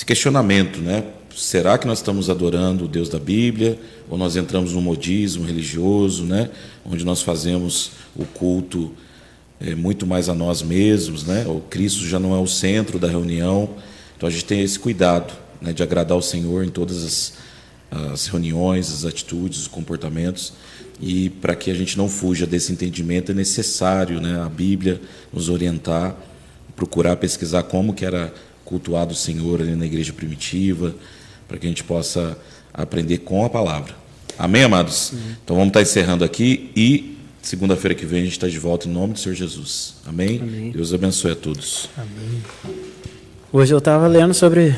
questionamento, né? Será que nós estamos adorando o Deus da Bíblia ou nós entramos no modismo religioso, né? Onde nós fazemos o culto muito mais a nós mesmos, né? O Cristo já não é o centro da reunião. Então a gente tem esse cuidado, né, de agradar o Senhor em todas as reuniões, as atitudes, os comportamentos. E para que a gente não fuja desse entendimento é necessário, né, a Bíblia nos orientar, procurar pesquisar como que era cultuado o Senhor ali na igreja primitiva, para que a gente possa aprender com a palavra. Amém, amados? Então vamos estar encerrando aqui e segunda-feira que vem a gente está de volta em nome do Senhor Jesus. Amém? Amém. Deus abençoe a todos. Amém. Hoje eu estava lendo sobre